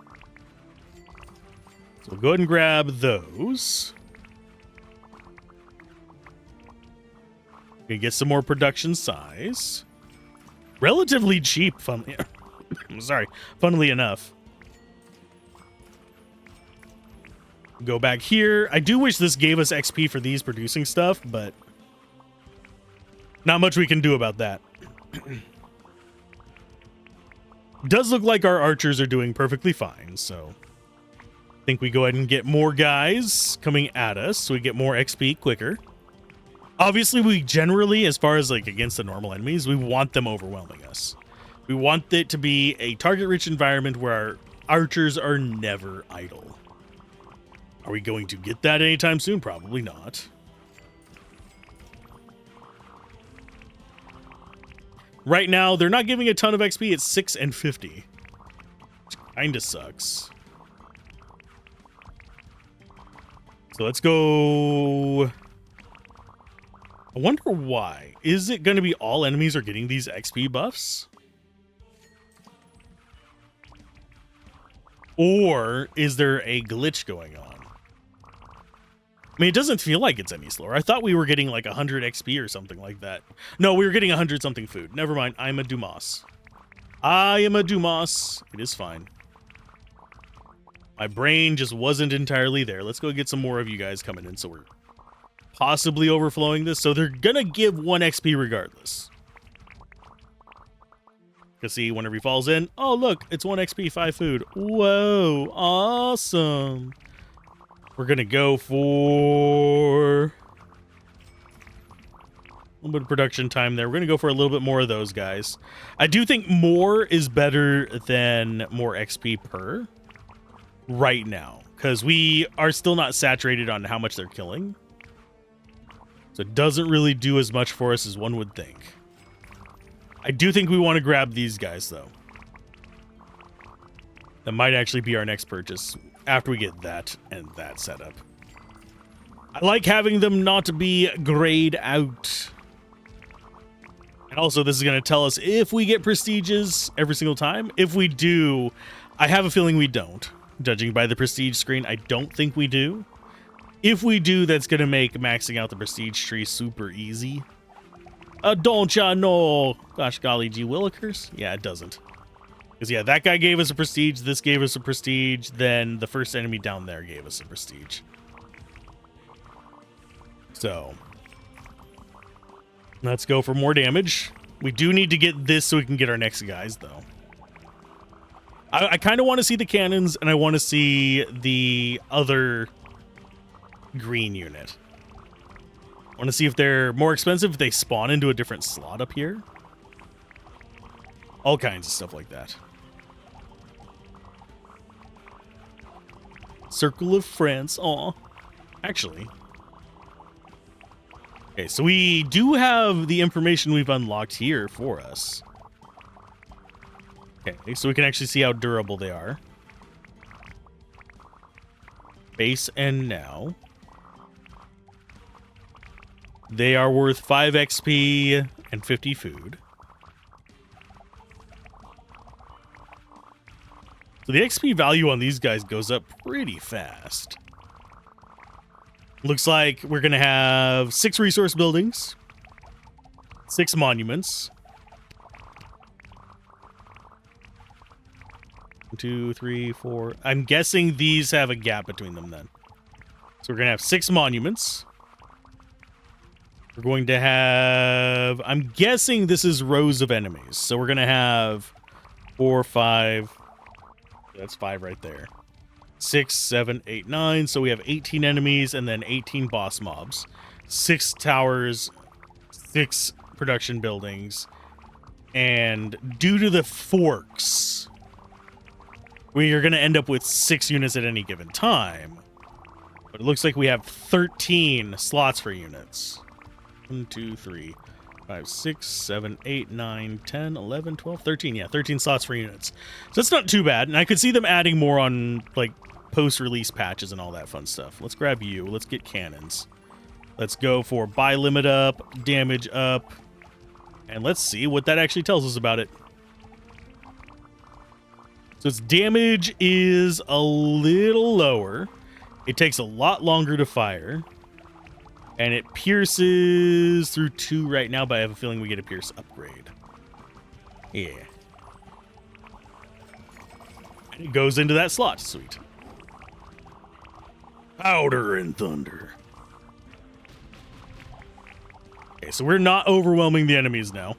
So we'll go ahead and grab those. Gonna get some more production size. Relatively cheap, funnily. I'm sorry, funnily enough. Go back here. I do wish this gave us XP for these producing stuff, but not much we can do about that. Does look like our archers are doing perfectly fine, so I think we go ahead and get more guys coming at us so we get more XP quicker. Obviously, we generally, as far as like against the normal enemies, we want them overwhelming us. We want it to be a target-rich environment where our archers are never idle. Are we going to get that anytime soon? Probably not. Right now, they're not giving a ton of XP. It's 6 and 50. Which kinda sucks. So let's go... I wonder why. Is it going to be all enemies are getting these XP buffs? Or is there a glitch going on? I mean, it doesn't feel like it's any slower. I thought we were getting like 100 XP or something like that. No, we were getting 100 something food. Never mind. I'm a Dumas. I am a Dumas. It is fine. My brain just wasn't entirely there. Let's go get some more of you guys coming in so we're possibly overflowing this. So they're going to give 1 XP regardless. You see, whenever he falls in, oh, look, it's 1 XP, 5 food. Whoa, awesome. We're going to go for a little bit of production time there. We're going to go for a little bit more of those guys. I do think more is better than more XP per right now, because we are still not saturated on how much they're killing. So it doesn't really do as much for us as one would think. I do think we want to grab these guys, though. That might actually be our next purchase after we get that and that set up. I like having them not be grayed out. And also, this is going to tell us if we get prestiges every single time. If we do, I have a feeling we don't. Judging by the prestige screen, I don't think we do. If we do, that's going to make maxing out the prestige tree super easy. Don't ya know? Gosh golly gee willikers. Yeah, it doesn't. Because, yeah, that guy gave us a prestige, this gave us a prestige, then the first enemy down there gave us a prestige. So, let's go for more damage. We do need to get this so we can get our next guys, though. I kind of want to see the cannons, and I want to see the other green unit. I want to see if they're more expensive, if they spawn into a different slot up here. All kinds of stuff like that. Circle of France. Aw. Actually. Okay, so we do have the information we've unlocked here for us. Okay, so we can actually see how durable they are. Base and now. They are worth 5 XP and 50 food. So the XP value on these guys goes up pretty fast. Looks like we're going to have 6 resource buildings, 6 monuments, 2, 3, 4. I'm guessing these have a gap between them then. So we're going to have 6 monuments. We're going to have... I'm guessing this is rows of enemies. So we're going to have 4, 5... That's 5 right there. 6, 7, 8, 9. So we have 18 enemies and then 18 boss mobs. 6 towers, 6 production buildings. And due to the forks, we are going to end up with 6 units at any given time. But it looks like we have 13 slots for units. 1, 2, 3, 5, 6, 7, 8, 9, 10, 11, 12, 13. Yeah, 13 slots for units. So that's not too bad. And I could see them adding more on, like, post-release patches and all that fun stuff. Let's grab you. Let's get cannons. Let's go for buy limit up, damage up. And let's see what that actually tells us about it. So its damage is a little lower. It takes a lot longer to fire. And it pierces through 2 right now, but I have a feeling we get a pierce upgrade. Yeah. And it goes into that slot. Sweet. Powder and thunder. Okay, so we're not overwhelming the enemies now.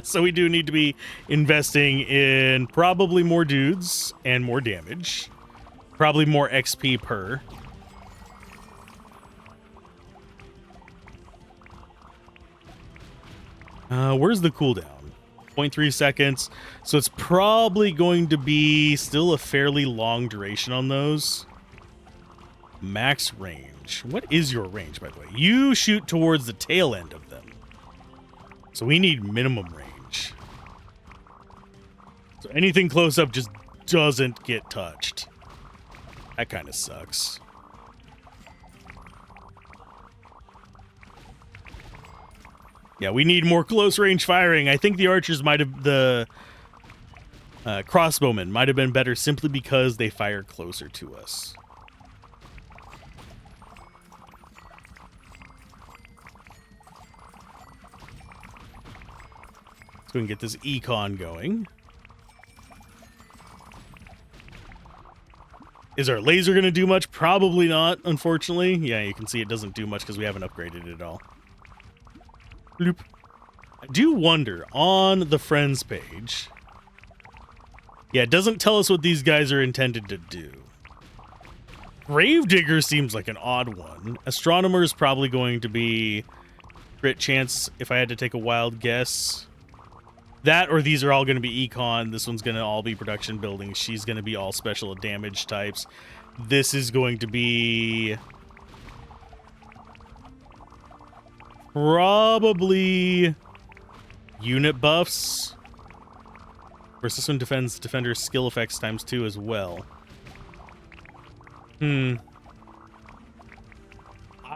So we do need to be investing in probably more dudes and more damage. Probably more XP per. Where's the cooldown? 0.3 seconds. So it's probably going to be still a fairly long duration on those. Max range. What is your range, by the way? You shoot towards the tail end of them. So we need minimum range. So anything close up just doesn't get touched. That kind of sucks. Yeah, we need more close range firing. I think the archers might have... The crossbowmen might have been better simply because they fire closer to us. Let's go and get this econ going. Is our laser going to do much? Probably not, unfortunately. Yeah, you can see it doesn't do much because we haven't upgraded it at all. Bloop. I do wonder, on the friends page... Yeah, it doesn't tell us what these guys are intended to do. Gravedigger seems like an odd one. Astronomer is probably going to be crit chance if I had to take a wild guess. That or these are all going to be econ. This one's going to all be production buildings. She's going to be all special damage types. This is going to be... probably unit buffs. Whereas this one defends defender skill effects times 2 as well. I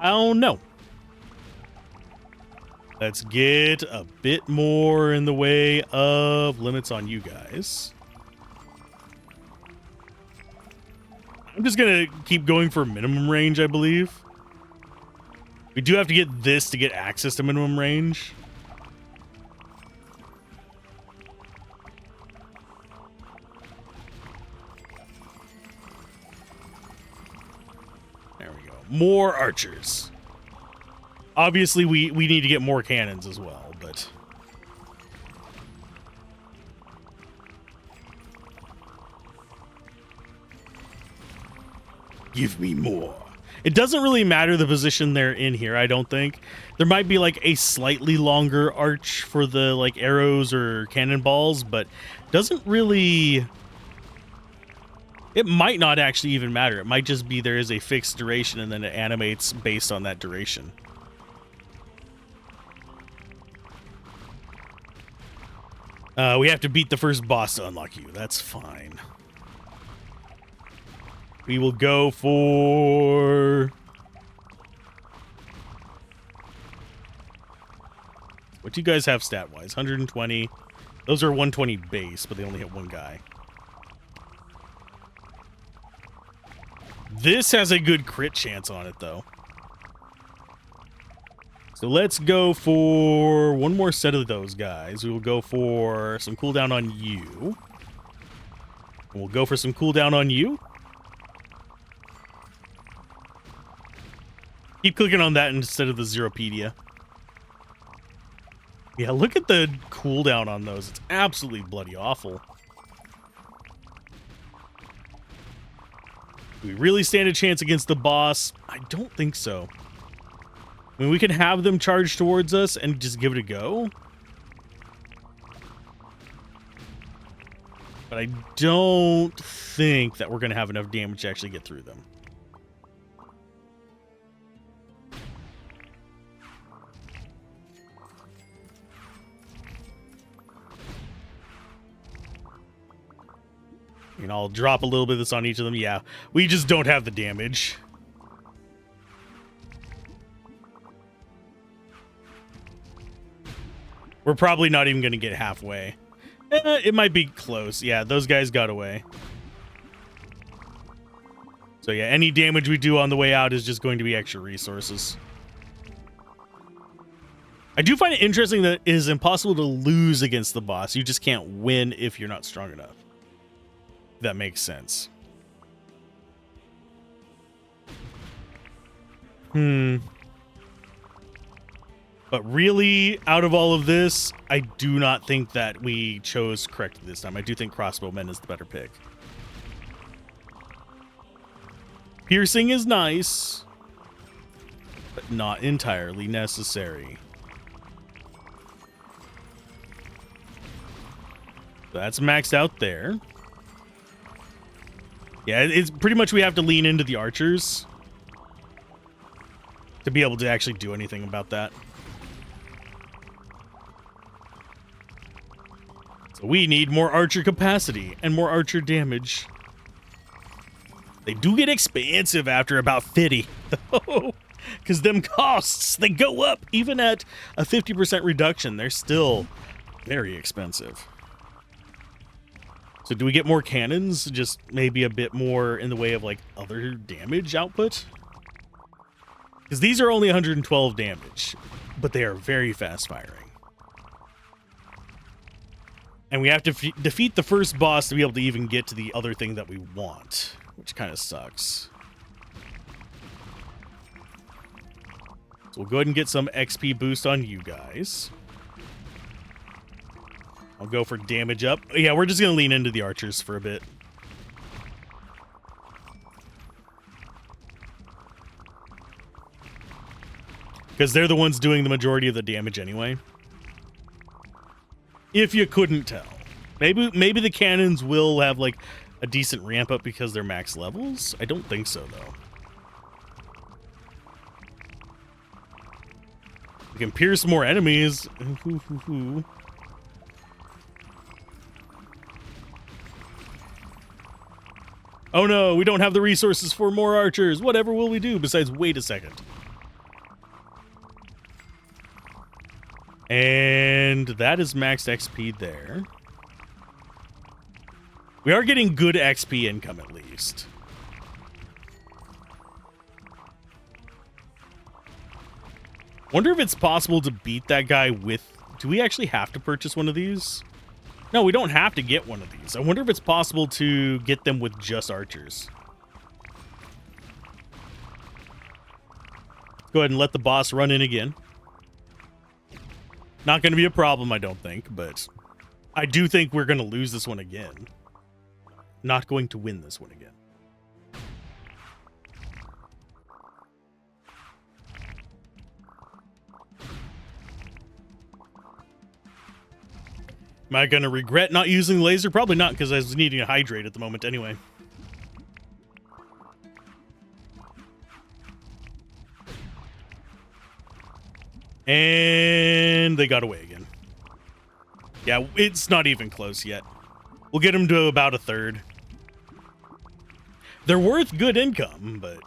don't know. Let's get a bit more in the way of limits on you guys. I'm just going to keep going for minimum range, I believe. We do have to get this to get access to minimum range. There we go. More archers. Obviously, we need to get more cannons as well, but... Give me more. It doesn't really matter the position they're in here, I don't think. There might be like a slightly longer arch for the like arrows or cannonballs, but doesn't really... It might not actually even matter. It might just be there is a fixed duration and then it animates based on that duration. We have to beat the first boss to unlock you. That's fine. We will go for... What do you guys have stat-wise? 120. Those are 120 base, but they only hit one guy. This has a good crit chance on it, though. So let's go for one more set of those guys. We will go for some cooldown on you. And we'll go for some cooldown on you. Keep clicking on that instead of the Zeropedia. Yeah, look at the cooldown on those. It's absolutely bloody awful. Do we really stand a chance against the boss? I don't think so. I mean, we can have them charge towards us and just give it a go. But I don't think that we're going to have enough damage to actually get through them. And I'll drop a little bit of this on each of them. Yeah, we just don't have the damage. We're probably not even going to get halfway. It might be close. Yeah, those guys got away. So yeah, any damage we do on the way out is just going to be extra resources. I do find it interesting that it is impossible to lose against the boss. You just can't win if you're not strong enough. That makes sense. But really, out of all of this, I do not think that we chose correctly this time. I do think crossbowmen is the better pick. Piercing is nice, but not entirely necessary. That's maxed out there. Yeah, it's pretty much we have to lean into the archers to be able to actually do anything about that. So we need more archer capacity and more archer damage. They do get expensive after about 50, though, because them costs, they go up. Even at a 50% reduction, they're still very expensive. So do we get more cannons? Just maybe a bit more in the way of like other damage output? Because these are only 112 damage, but they are very fast firing. And we have to defeat the first boss to be able to even get to the other thing that we want, which kind of sucks. So we'll go ahead and get some XP boost on you guys. I'll go for damage up. Yeah, we're just going to lean into the archers for a bit. Because they're the ones doing the majority of the damage anyway. If you couldn't tell. Maybe the cannons will have like a decent ramp up because they're max levels. I don't think so, though. We can pierce more enemies. Oh no, we don't have the resources for more archers. Whatever will we do besides wait a second? And that is maxed XP there. We are getting good XP income at least. Wonder if it's possible to beat that guy with... Do we actually have to purchase one of these? No, we don't have to get one of these. I wonder if it's possible to get them with just archers. Go ahead and let the boss run in again. Not going to be a problem, I don't think, but I do think we're going to lose this one again. Not going to win this one again. Am I going to regret not using the laser? Probably not, because I was needing to hydrate at the moment anyway. And they got away again. Yeah, it's not even close yet. We'll get them to about a third. They're worth good income, but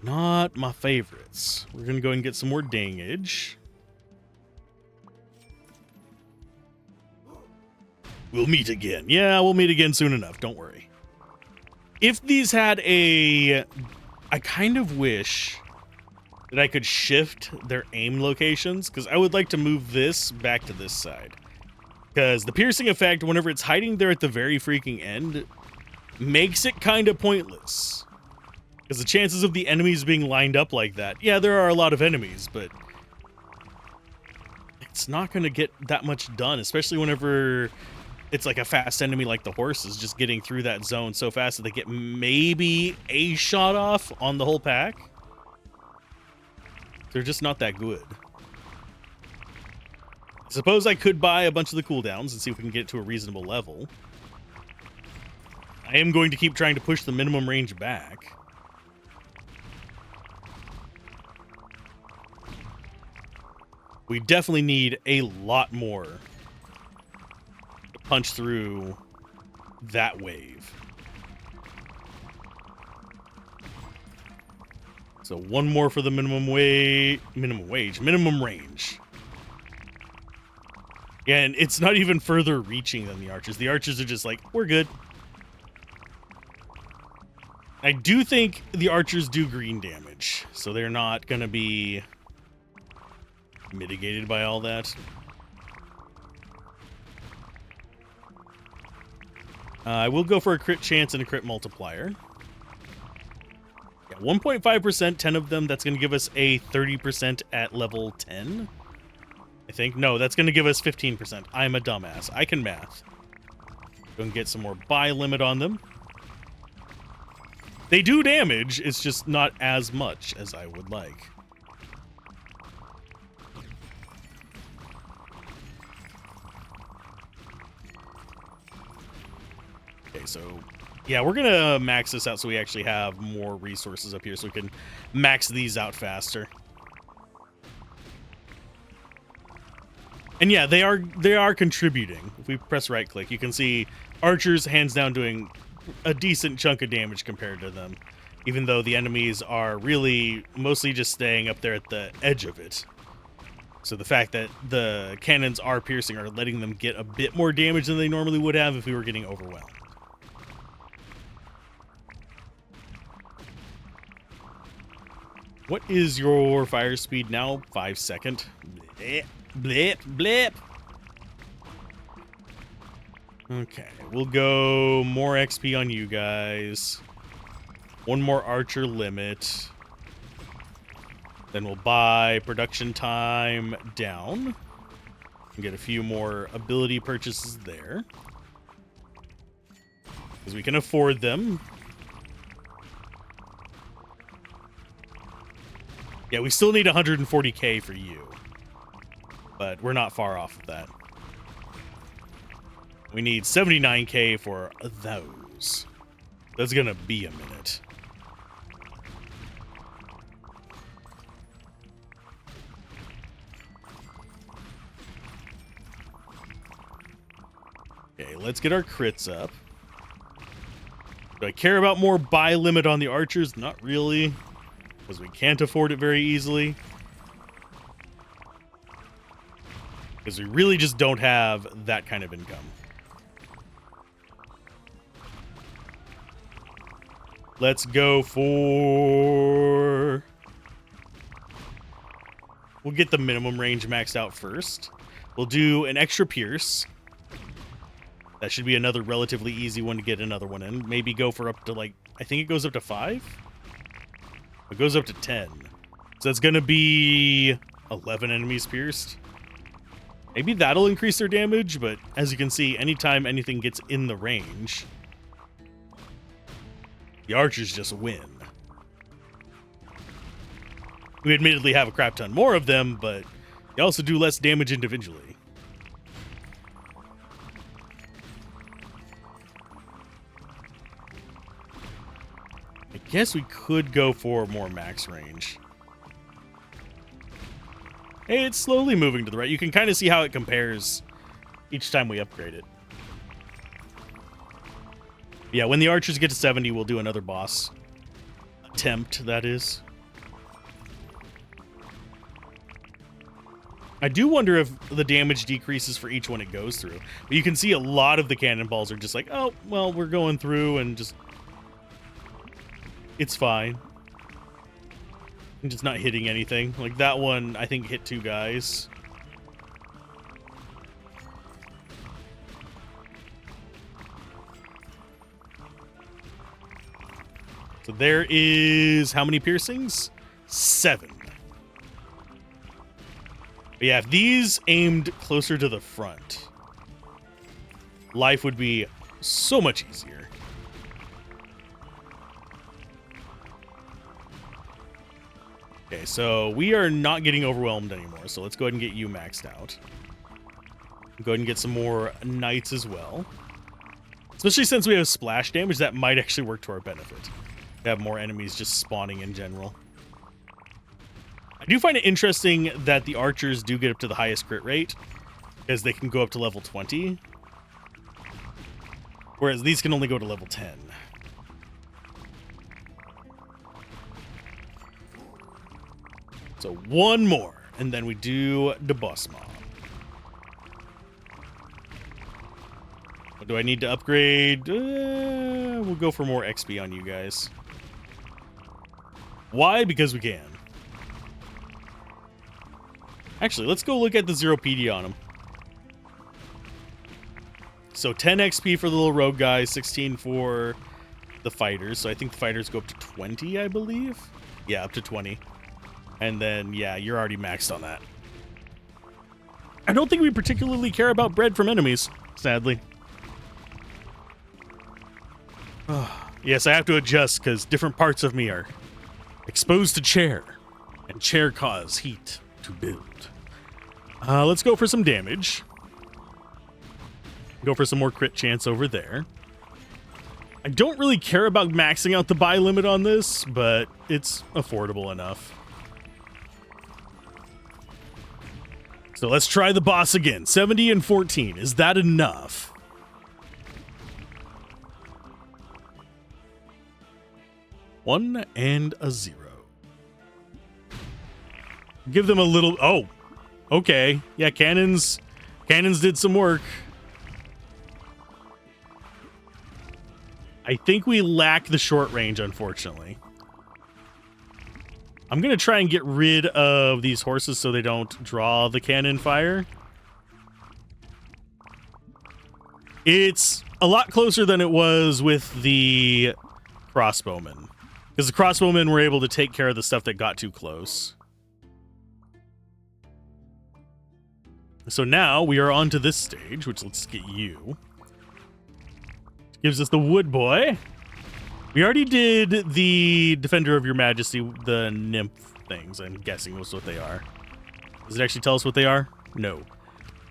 not my favorites. We're going to go and get some more dangage. We'll meet again. Yeah, we'll meet again soon enough. Don't worry. If these had a... I kind of wish that I could shift their aim locations, because I would like to move this back to this side. Because the piercing effect, whenever it's hiding there at the very freaking end, makes it kind of pointless. Because the chances of the enemies being lined up like that, yeah, there are a lot of enemies, but it's not going to get that much done, especially whenever it's like a fast enemy like the horses just getting through that zone so fast that they get maybe a shot off on the whole pack. They're just not that good. I suppose I could buy a bunch of the cooldowns and see if we can get it to a reasonable level. I am going to keep trying to push the minimum range back. We definitely need a lot more to punch through that wave. So one more for the minimum range. Yeah, and it's not even further reaching than the archers. The archers are just like, we're good. I do think the archers do green damage, so they're not going to be mitigated by all that. I will go for a crit chance and a crit multiplier. Yeah, 1.5%, 10 of them. That's going to give us a 30% at level 10. I think. No, that's going to give us 15%. I'm a dumbass. I can math. Go and get some more buy limit on them. They do damage. It's just not as much as I would like. Okay, so yeah, we're going to max this out so we actually have more resources up here so we can max these out faster. And yeah, they are contributing. If we press right click, you can see archers hands down doing a decent chunk of damage compared to them, even though the enemies are really mostly just staying up there at the edge of it. So the fact that the cannons are piercing are letting them get a bit more damage than they normally would have if we were getting overwhelmed. What is your fire speed now? 5 seconds. Blip, blip, blip. Okay, we'll go more XP on you guys. One more archer limit. Then we'll buy production time down. And get a few more ability purchases there. Because we can afford them. Yeah, we still need 140k for you. But we're not far off of that. We need 79k for those. That's gonna be a minute. Okay, let's get our crits up. Do I care about more buy limit on the archers? Not really, because we can't afford it very easily. Because we really just don't have that kind of income. Let's go for... We'll get the minimum range maxed out first. We'll do an extra pierce. That should be another relatively easy one to get another one in. Maybe go for up to like... I think it goes up to 5? It goes up to 10. So that's going to be 11 enemies pierced. Maybe that'll increase their damage, but as you can see, anytime anything gets in the range, the archers just win. We admittedly have a crap ton more of them, but they also do less damage individually. I guess we could go for more max range. Hey, it's slowly moving to the right. You can kind of see how it compares each time we upgrade it. Yeah, when the archers get to 70, we'll do another boss attempt, that is. I do wonder if the damage decreases for each one it goes through. But you can see a lot of the cannonballs are just like, oh, well, we're going through and just... It's fine. I'm just not hitting anything. Like that one, I think hit 2 guys. So there is how many piercings? 7. But yeah, if these aimed closer to the front, life would be so much easier. Okay, so we are not getting overwhelmed anymore, so let's go ahead and get you maxed out. Go ahead and get some more knights as well. Especially since we have splash damage, that might actually work to our benefit. To have more enemies just spawning in general. I do find it interesting that the archers do get up to the highest crit rate, because they can go up to level 20. Whereas these can only go to level 10. So one more, and then we do the boss mob. What do I need to upgrade? We'll go for more XP on you guys. Why? Because we can. Actually, let's go look at the 0 PD on him. So 10 XP for the little rogue guys, 16 for the fighters. So I think the fighters go up to 20, I believe. Yeah, up to 20. And then, yeah, you're already maxed on that. I don't think we particularly care about bread from enemies, sadly. Yes, I have to adjust because different parts of me are exposed to chair, and chair cause heat to build. Let's go for some damage. Go for some more crit chance over there. I don't really care about maxing out the buy limit on this, but it's affordable enough. So let's try the boss again. 70 and 14. Is that enough? One and a 0. Give them a little... Oh, okay. Yeah, cannons did some work. I think we lack the short range, unfortunately. I'm going to try and get rid of these horses so they don't draw the cannon fire. It's a lot closer than it was with the crossbowmen. Because the crossbowmen were able to take care of the stuff that got too close. So now we are on to this stage, which let's get you. Gives us the wood boy. We already did the Defender of Your Majesty, the nymph things. I'm guessing that's what they are. Does it actually tell us what they are? No.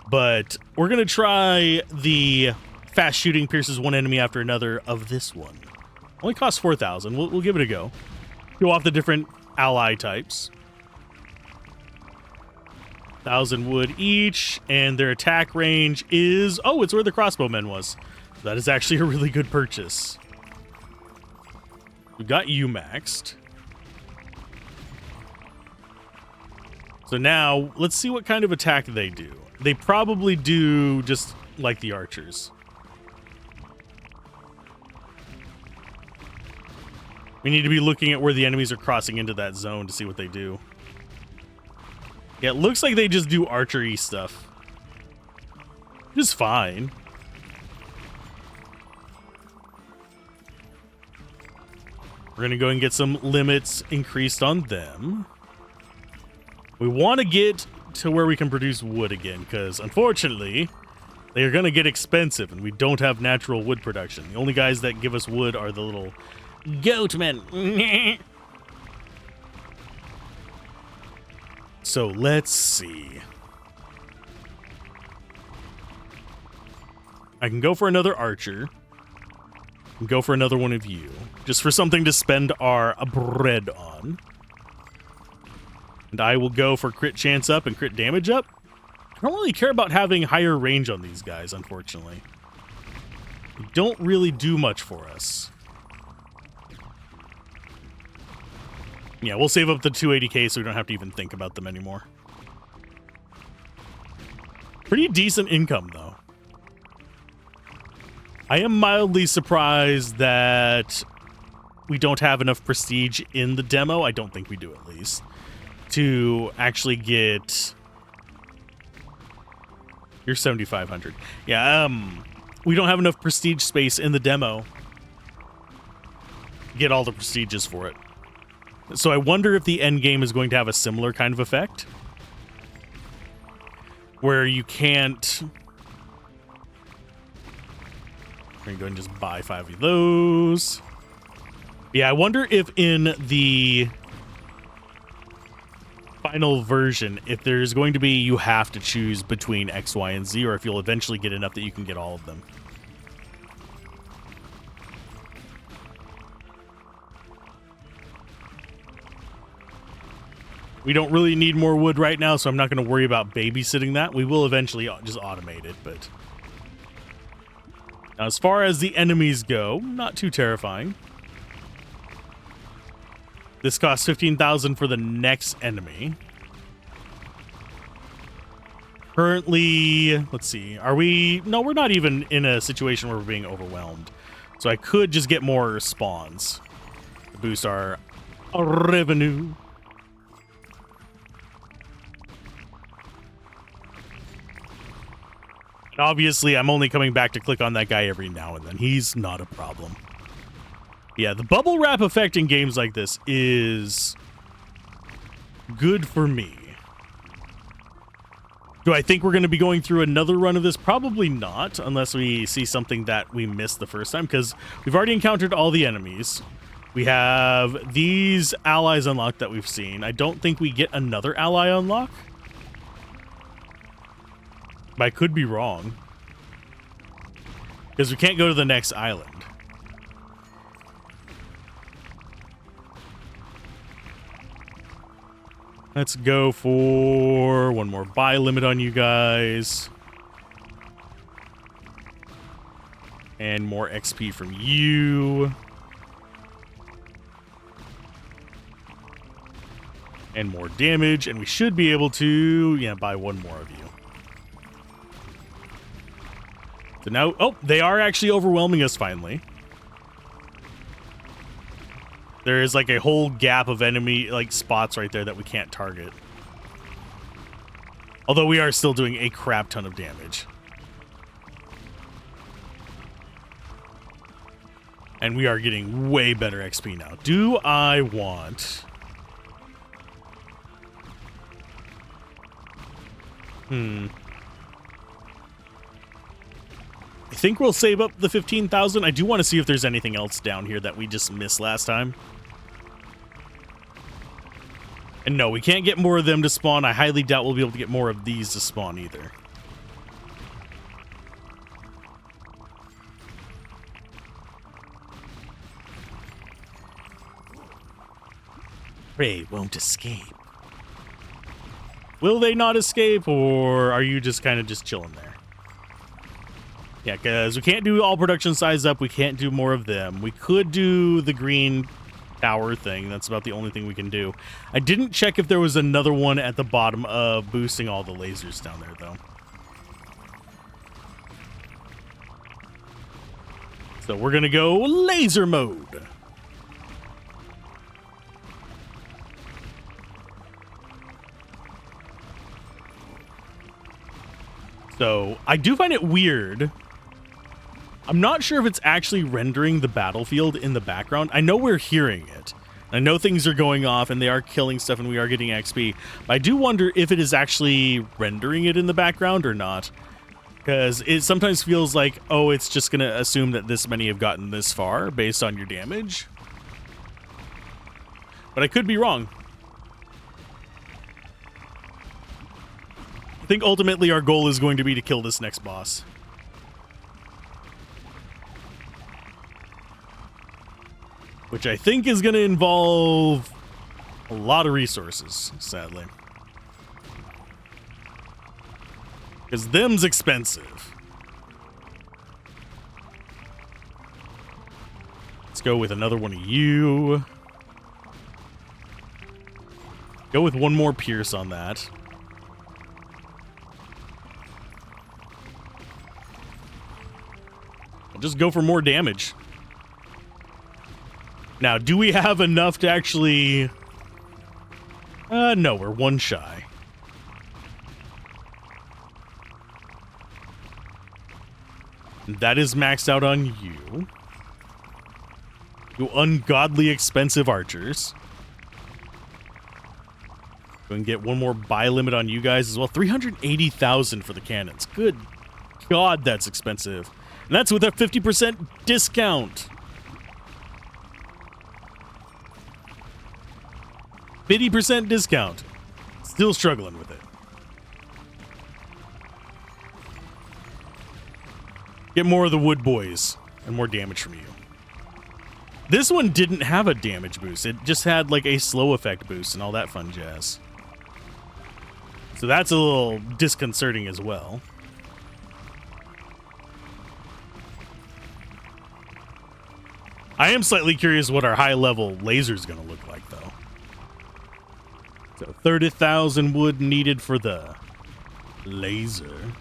But we're going to try the fast shooting pierces one enemy after another of this one. Only costs 4,000. We'll give it a go. Go off the different ally types. 1,000 wood each, and their attack range is... Oh, it's where the crossbowman was. That is actually a really good purchase. We got you maxed. So now, let's see what kind of attack they do. They probably do just like the archers. We need to be looking at where the enemies are crossing into that zone to see what they do. Yeah, it looks like they just do archery stuff. Just fine. We're going to go and get some limits increased on them. We want to get to where we can produce wood again, because unfortunately, they are going to get expensive, and we don't have natural wood production. The only guys that give us wood are the little goatmen. So let's see. I can go for another archer. And go for another one of you. Just for something to spend our bread on. And I will go for crit chance up and crit damage up. I don't really care about having higher range on these guys, unfortunately. They don't really do much for us. Yeah, we'll save up the 280k so we don't have to even think about them anymore. Pretty decent income, though. I am mildly surprised that we don't have enough prestige in the demo. I don't think we do, at least. To actually get... You're 7,500. Yeah, we don't have enough prestige space in the demo get all the prestiges for it. So I wonder if the end game is going to have a similar kind of effect, where you can't. We're gonna go and just buy 5 of those. Yeah, I wonder if in the final version, if there's going to be you have to choose between X, Y, and Z, or if you'll eventually get enough that you can get all of them. We don't really need more wood right now, so I'm not going to worry about babysitting that. We will eventually just automate it, but now, as far as the enemies go, not too terrifying. This costs 15,000 for the next enemy. Currently, let's see, are we? No, we're not even in a situation where we're being overwhelmed. So I could just get more spawns to boost our revenue. And obviously, I'm only coming back to click on that guy every now and then. He's not a problem. Yeah, the bubble wrap effect in games like this is good for me. Do I think we're going to be going through another run of this? Probably not, unless we see something that we missed the first time, because we've already encountered all the enemies. We have these allies unlocked that we've seen. I don't think we get another ally unlock. But I could be wrong, because we can't go to the next island. Let's go for one more buy limit on you guys. And more XP from you. And more damage. And we should be able to, yeah, buy one more of you. So now, oh, they are actually overwhelming us finally. There is like a whole gap of enemy like spots right there that we can't target. Although we are still doing a crap ton of damage. And we are getting way better XP now. Do I want... I think we'll save up the 15,000. I do want to see if there's anything else down here that we just missed last time. And no, we can't get more of them to spawn. I highly doubt we'll be able to get more of these to spawn either. Prey won't escape. Will they not escape, or are you just kind of just chilling there? Yeah, because we can't do all production size up. We can't do more of them. We could do the green tower thing. That's about the only thing we can do. I didn't check if there was another one at the bottom of boosting all the lasers down there, though. So we're going to go laser mode. So I do find it weird. I'm not sure if it's actually rendering the battlefield in the background. I know we're hearing it. I know things are going off and they are killing stuff and we are getting XP. But I do wonder if it is actually rendering it in the background or not. Because it sometimes feels like, oh, it's just going to assume that this many have gotten this far based on your damage. But I could be wrong. I think ultimately our goal is going to be to kill this next boss. Which I think is going to involve a lot of resources, sadly. Because them's expensive. Let's go with another one of you. Go with one more Pierce on that. I'll just go for more damage. Now, do we have enough to actually... no, we're one shy. That is maxed out on you. You ungodly expensive archers. Go and get one more buy limit on you guys as well. 380,000 for the cannons. Good God, that's expensive. And that's with a 50% discount. 50% discount. Still struggling with it. Get more of the wood boys and more damage from you. This one didn't have a damage boost. It just had like a slow effect boost and all that fun jazz. So that's a little disconcerting as well. I am slightly curious what our high level laser is going to look like though. So 30,000 wood needed for the laser.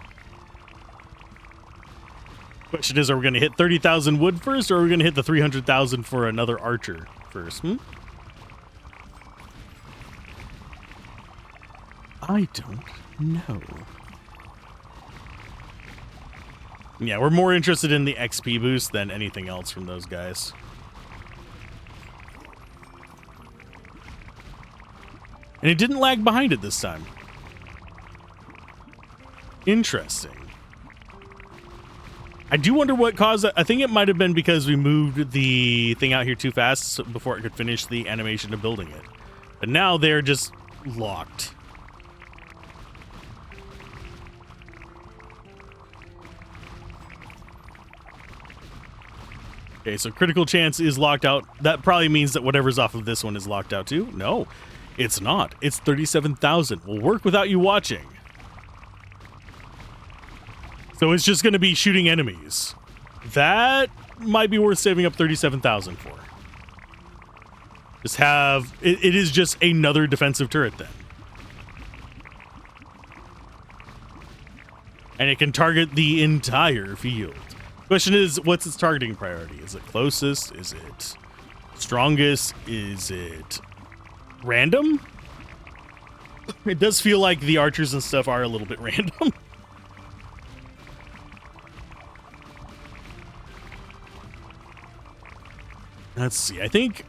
Question is, are we going to hit 30,000 wood first, or are we going to hit the 300,000 for another archer first? I don't know. Yeah, we're more interested in the XP boost than anything else from those guys. And it didn't lag behind it this time. Interesting. I do wonder what caused that. I think it might have been because we moved the thing out here too fast before it could finish the animation of building it. But now they're just locked. Okay, so critical chance is locked out. That probably means that whatever's off of this one is locked out too. No, it's not. It's 37,000. We'll work without you watching. So it's just going to be shooting enemies. That might be worth saving up 37,000 for. Just have... It is just another defensive turret then. And it can target the entire field. Question is, what's its targeting priority? Is it closest? Is it strongest? Is it random? It does feel like the archers and stuff are a little bit random. Let's see. I think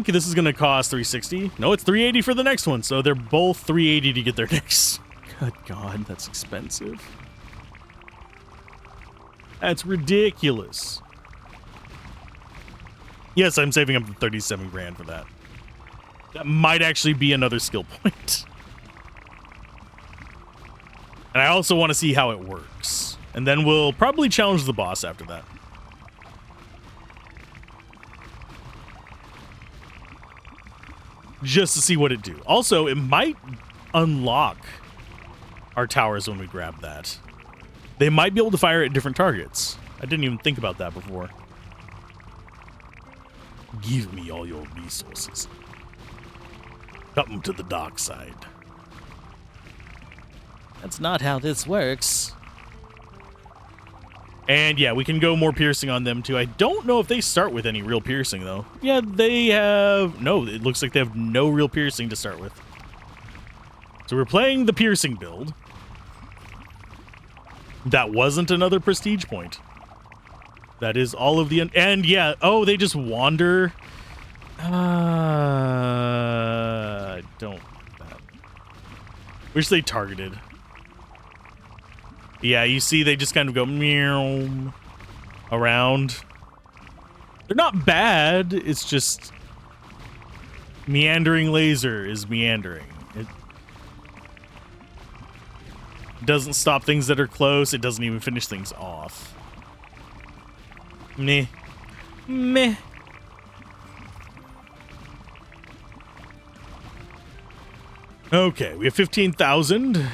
this is going to cost 360. No, it's 380 for the next one. So they're both 380 to get their next. Good God, that's expensive. That's ridiculous. Yes, I'm saving up 37 grand for that. That might actually be another skill point. And I also want to see how it works. And then we'll probably challenge the boss after that. Just to see what it do. Also, it might unlock our towers when we grab that. They might be able to fire at different targets. I didn't even think about that before. Give me all your resources. Come to the dark side. That's not how this works. And yeah, we can go more piercing on them too. I don't know if they start with any real piercing though. Yeah, they have... No, it looks like they have no real piercing to start with. So we're playing the piercing build. That wasn't another prestige point. That is all of the... And yeah, oh, they just wander. I don't... Wish they targeted. Yeah, you see they just kind of go meow around. They're not bad. It's just meandering laser is meandering. It doesn't stop things that are close. It doesn't even finish things off. Meh. Meh. Okay, we have 15,000.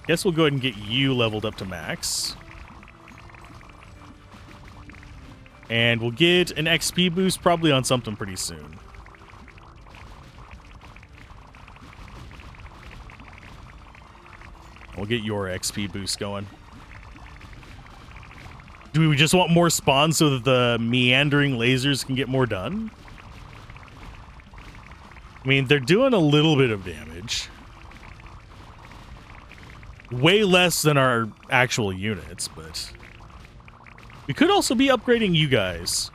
Guess we'll go ahead and get you leveled up to max. And we'll get an XP boost probably on something pretty soon. We'll get your XP boost going. Do we just want more spawns so that the meandering lasers can get more done? I mean, they're doing a little bit of damage. Way less than our actual units, but... We could also be upgrading you guys.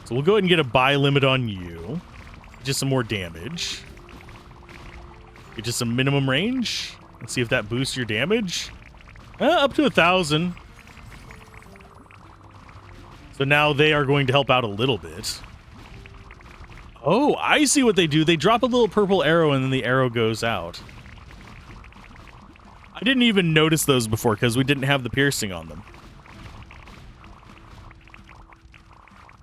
So we'll go ahead and get a buy limit on you. Just some more damage. Get just some minimum range. Let's see if that boosts your damage. Up to 1,000. So now they are going to help out a little bit. Oh, I see what they do. They drop a little purple arrow and then the arrow goes out. I didn't even notice those before because we didn't have the piercing on them.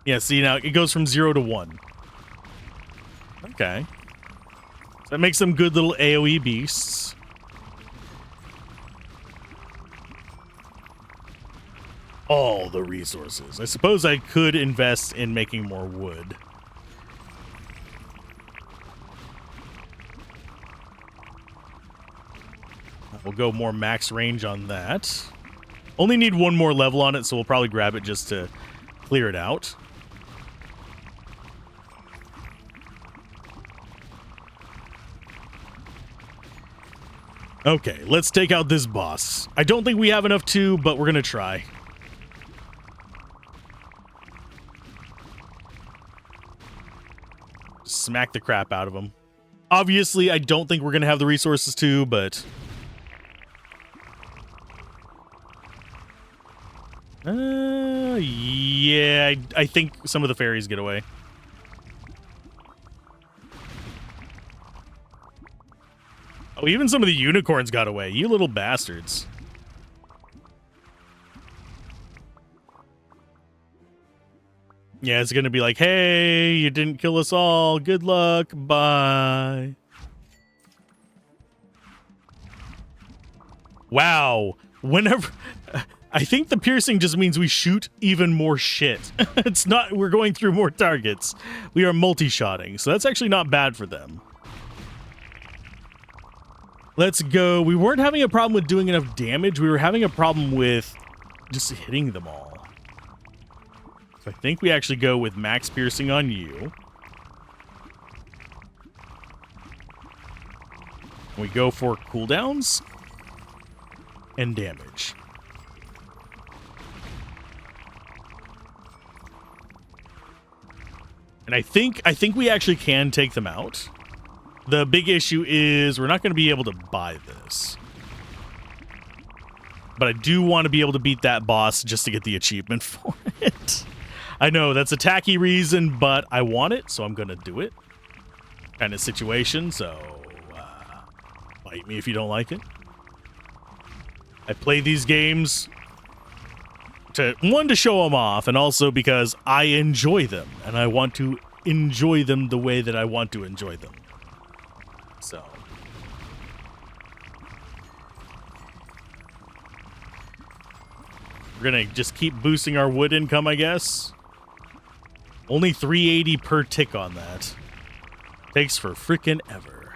Yeah, see, now it goes from 0 to 1. Okay. So that makes them good little AoE beasts. All the resources. I suppose I could invest in making more wood. We'll go more max range on that. Only need one more level on it, so we'll probably grab it just to clear it out. Okay, let's take out this boss. I don't think we have enough to, but we're gonna try. Smack the crap out of him. Obviously, I don't think we're gonna have the resources to, but... yeah, I think some of the fairies get away. Oh, even some of the unicorns got away. You little bastards. Yeah, it's gonna be like, hey, you didn't kill us all. Good luck. Bye. Wow. Whenever... I think the piercing just means we shoot even more shit. It's not... We're going through more targets. We are multi-shotting, so that's actually not bad for them. Let's go. We weren't having a problem with doing enough damage. We were having a problem with just hitting them all. So I think we actually go with max piercing on you. We go for cooldowns and damage. And I think we actually can take them out. The big issue is we're not going to be able to buy this. But I do want to be able to beat that boss just to get the achievement for it. I know that's a tacky reason, but I want it, so I'm going to do it. Kind of situation, so bite me if you don't like it. I play these games to show them off, and also because I enjoy them, and I want to enjoy them the way that I want to enjoy them. So we're gonna just keep boosting our wood income, I guess. Only 380 per tick on that. Takes for frickin' ever.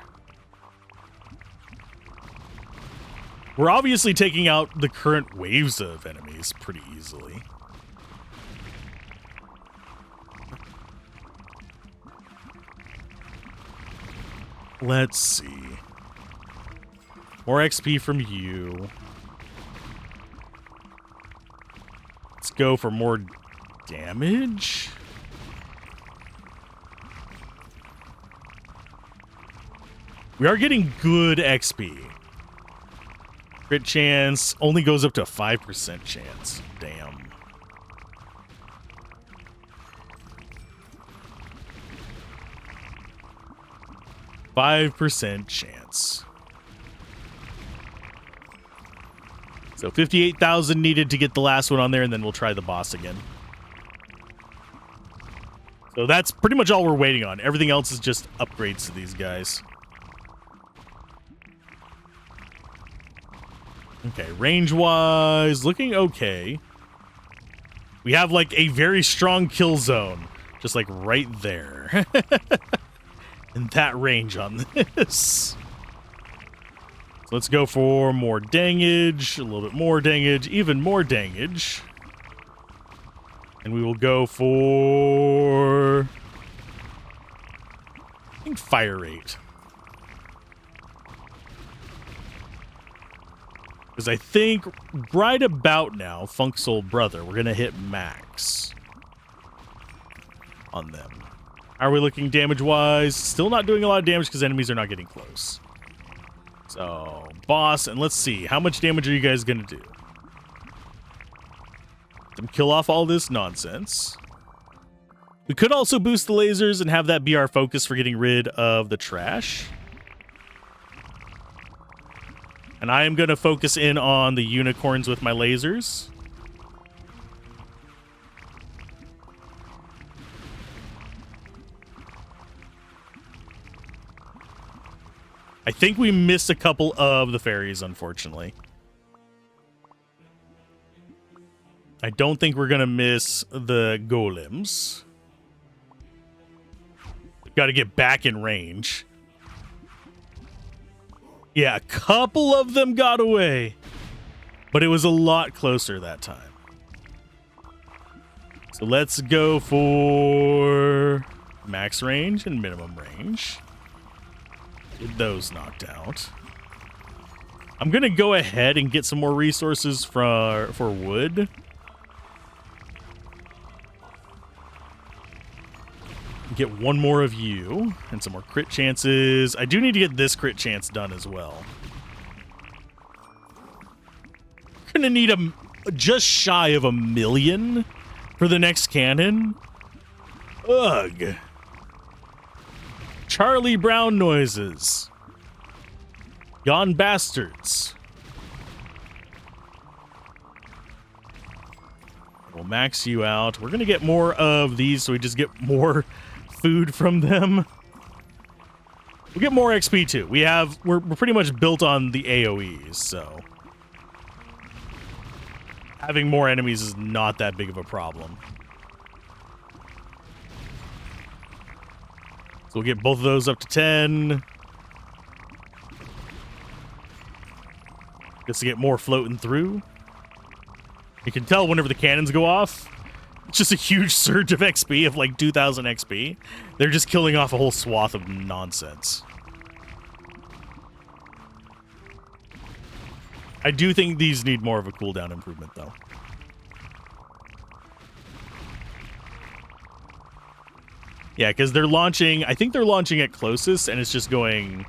We're obviously taking out the current waves of enemies pretty easily. Let's see. More XP from you. Let's go for more damage. We are getting good XP. Crit chance only goes up to a 5% chance. Damn. %5 chance. So 58,000 needed to get the last one on there, and then we'll try the boss again. So that's pretty much all we're waiting on. Everything else is just upgrades to these guys. Okay, range-wise, looking okay. We have, like, a very strong kill zone. Just, like, right there. And that range on this. So let's go for more dangage, a little bit more dangage, even more dangage. And we will go for... I think fire rate. Because I think right about now, Funk Soul Brother, we're going to hit max. on them. How are we looking damage-wise? Still not doing a lot of damage because enemies are not getting close. So, boss, and let's see. How much damage are you guys going to do? Them kill off all this nonsense. We could also boost the lasers and have that be our focus for getting rid of the trash. And I am going to focus in on the unicorns with my lasers. I think we missed a couple of the fairies, unfortunately. I don't think we're going to miss the golems. We've got to get back in range. Yeah, a couple of them got away, but it was a lot closer that time. So let's go for max range and minimum range. Get those knocked out. I'm going to go ahead and get some more resources for wood. Get one more of you and some more crit chances. I do need to get this crit chance done as well. Gonna need just shy of 1 million for the next cannon. Ugh. Charlie Brown noises. Yon bastards. We'll max you out. We're gonna get more of these so we just get more food from them. We get more XP too. We're pretty much built on the AoEs, so having more enemies is not that big of a problem. So we'll get both of those up to 10. Just to get more floating through. You can tell whenever the cannons go off, it's just a huge surge of XP of like 2,000 XP. They're just killing off a whole swath of nonsense. I do think these need more of a cooldown improvement, though. Yeah, because they're launching... I think they're launching at closest, and it's just going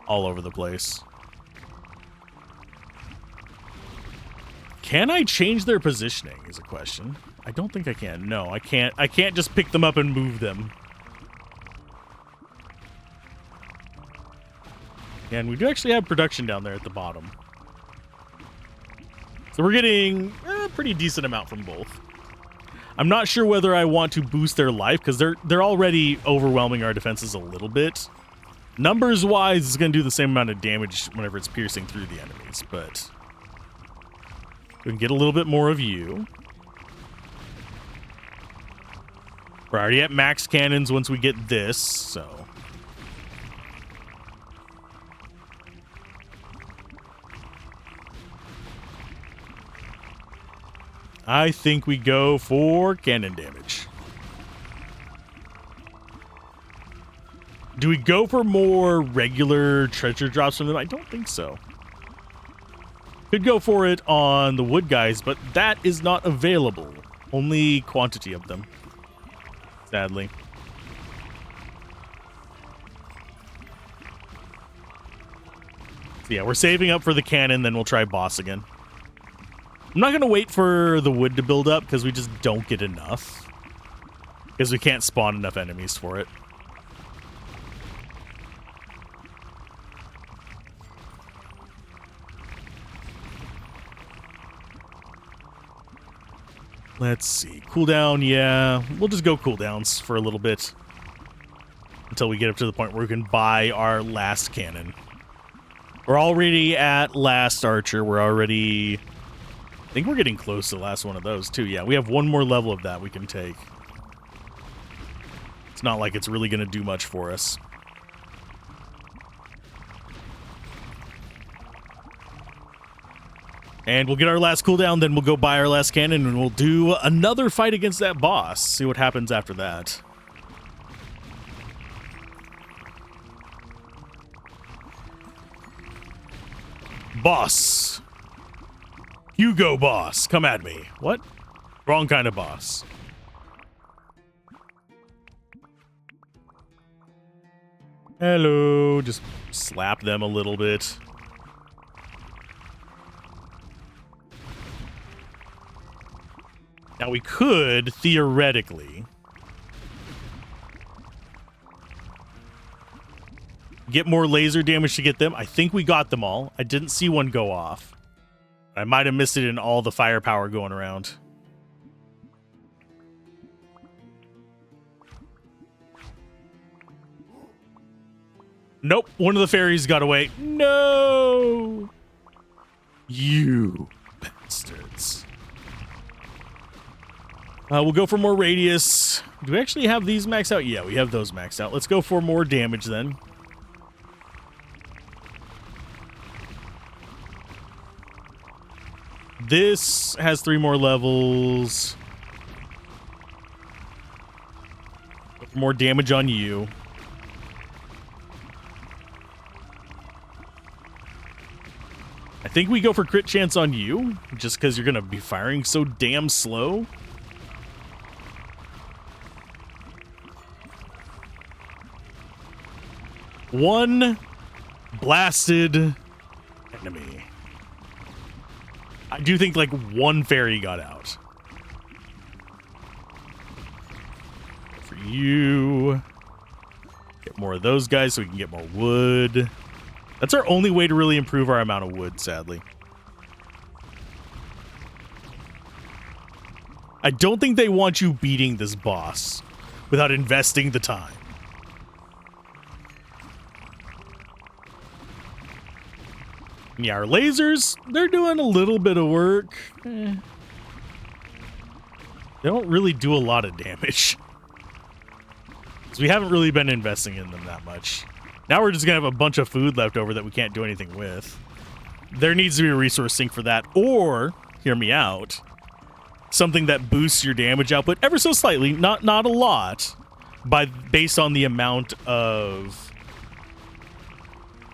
all over the place. Can I change their positioning, is a question. I don't think I can. No, I can't. I can't just pick them up and move them. And we do actually have production down there at the bottom. So we're getting a pretty decent amount from both. I'm not sure whether I want to boost their life, because they're already overwhelming our defenses a little bit. Numbers-wise, it's going to do the same amount of damage whenever it's piercing through the enemies, but we can get a little bit more of you. We're already at max cannons once we get this, so... I think we go for cannon damage. Do we go for more regular treasure drops from them? I don't think so. Could go for it on the wood guys, but that is not available. Only quantity of them. Sadly. So yeah, we're saving up for the cannon, then we'll try boss again. I'm not going to wait for the wood to build up because we just don't get enough. Because we can't spawn enough enemies for it. Let's see. Cooldown, yeah. We'll just go cooldowns for a little bit. Until we get up to the point where we can buy our last cannon. We're already at last archer. We're already... I think we're getting close to the last one of those, too. Yeah, we have one more level of that we can take. It's not like it's really going to do much for us. And we'll get our last cooldown, then we'll go buy our last cannon, and we'll do another fight against that boss. See what happens after that. Boss. Hugo boss, come at me. What? Wrong kind of boss. Hello. Just slap them a little bit. Now we could, theoretically, get more laser damage to get them. I think we got them all. I didn't see one go off. I might have missed it in all the firepower going around. Nope, one of the fairies got away. No! You bastards. We'll go for more radius. Do we actually have these maxed out? Yeah, we have those maxed out. Let's go for more damage then. This has 3 more levels. More damage on you. I think we go for crit chance on you, just because you're going to be firing so damn slow. One blasted enemy. I do think like one fairy got out. For you. Get more of those guys so we can get more wood. That's our only way to really improve our amount of wood, sadly. I don't think they want you beating this boss without investing the time. Yeah, our lasers, they're doing a little bit of work. They don't really do a lot of damage. So we haven't really been investing in them that much. Now we're just going to have a bunch of food left over that we can't do anything with. There needs to be a resource sink for that. Or, hear me out, something that boosts your damage output ever so slightly, not a lot, based on the amount of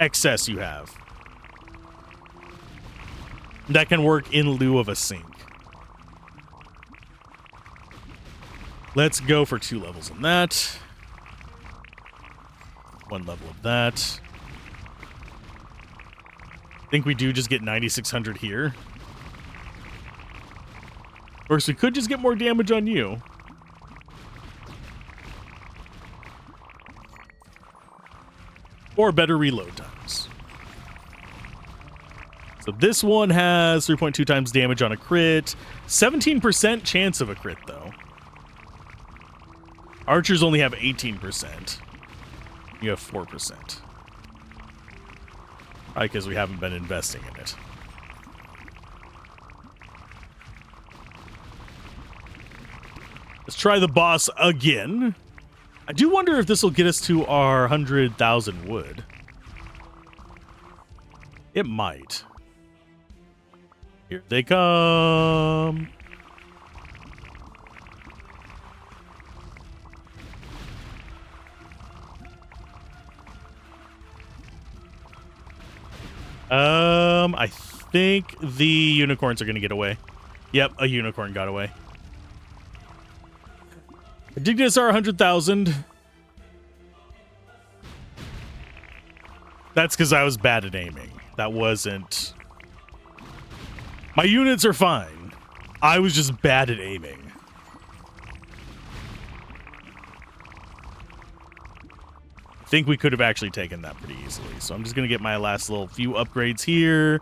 excess you have. That can work in lieu of a sink. Let's go for 2 levels on that. 1 level of that. I think we do just get 9,600 here. Of course, we could just get more damage on you. Or better reload times. So this one has 3.2 times damage on a crit. 17% chance of a crit, though. Archers only have 18%. You have 4%. Probably because we haven't been investing in it. Let's try the boss again. I do wonder if this will get us to our 100,000 wood. It might. Here they come. I think the unicorns are going to get away. Yep, a unicorn got away. I did get us our 100,000. That's because I was bad at aiming. That wasn't... My units are fine. I was just bad at aiming. I think we could have actually taken that pretty easily. So I'm just going to get my last little few upgrades here.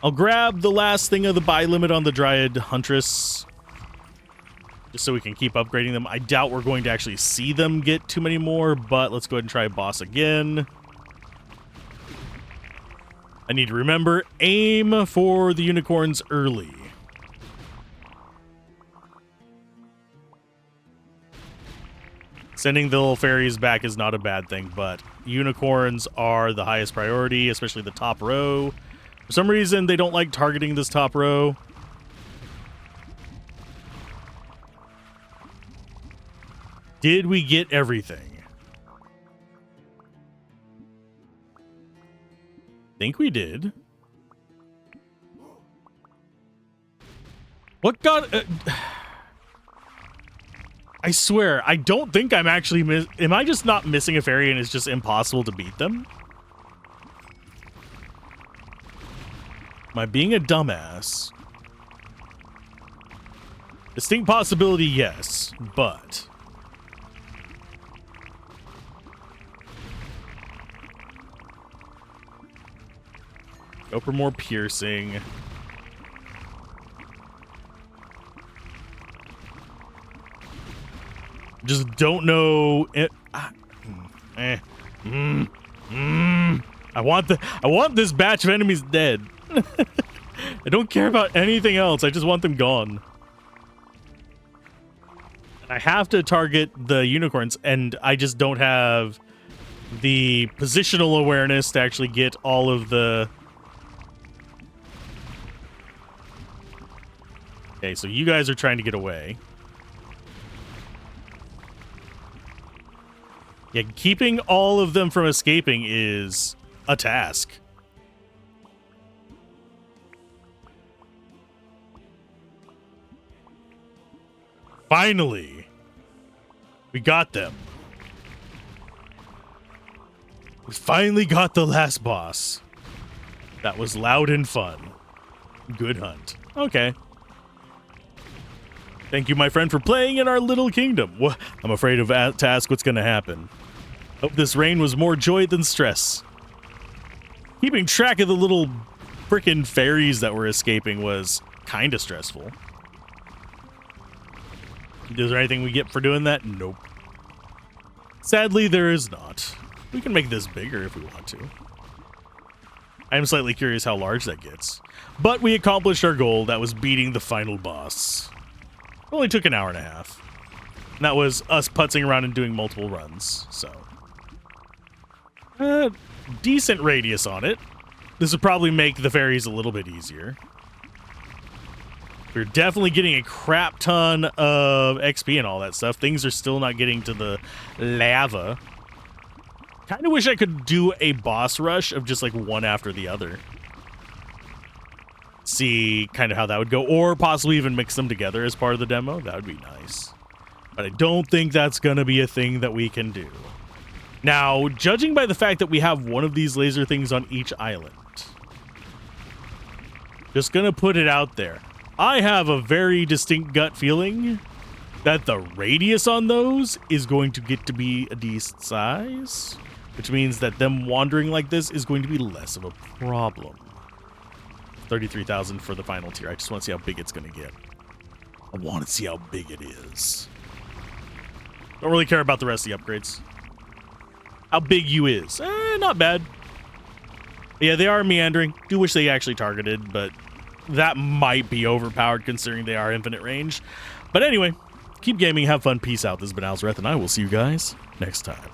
I'll grab the last thing of the buy limit on the Dryad Huntress. Just so we can keep upgrading them. I doubt we're going to actually see them get too many more, but let's go ahead and try boss again. I need to remember, aim for the unicorns early. Sending the little fairies back is not a bad thing, but unicorns are the highest priority, especially the top row. For some reason, they don't like targeting this top row. Did we get everything? Think we did. What got... I swear, I don't think I'm actually am I just not missing a fairy and it's just impossible to beat them? Am I being a dumbass? Distinct possibility, yes, but... Go for more piercing. Just don't know it. I want this batch of enemies dead. I don't care about anything else. I just want them gone. And I have to target the unicorns, and I just don't have the positional awareness to actually get all of the... Okay, so you guys are trying to get away. Yeah, keeping all of them from escaping is a task. Finally, we got them. We finally got the last boss. That was loud and fun. Good hunt. Okay. Thank you, my friend, for playing in our little kingdom. I'm afraid to ask what's going to happen. Hope this rain was more joy than stress. Keeping track of the little frickin' fairies that were escaping was kind of stressful. Is there anything we get for doing that? Nope. Sadly, there is not. We can make this bigger if we want to. I am slightly curious how large that gets. But we accomplished our goal. That was beating the final boss. It only took an hour and a half. And that was us putzing around and doing multiple runs, so. Decent radius on it. This would probably make the fairies a little bit easier. We're definitely getting a crap ton of XP and all that stuff. Things are still not getting to the lava. Kind of wish I could do a boss rush of just like one after the other. See kind of how that would go, or possibly even mix them together as part of the demo. That would be nice. But I don't think that's going to be a thing that we can do. Now, judging by the fact that we have one of these laser things on each island, just going to put it out there. I have a very distinct gut feeling that the radius on those is going to get to be a decent size, which means that them wandering like this is going to be less of a problem. 33,000 for the final tier. I just want to see how big it's going to get. I want to see how big it is. Don't really care about the rest of the upgrades. How big you is? Not bad. Yeah, they are meandering. Do wish they actually targeted, but that might be overpowered considering they are infinite range. But anyway, keep gaming, have fun, peace out. This has been Alzorath, and I will see you guys next time.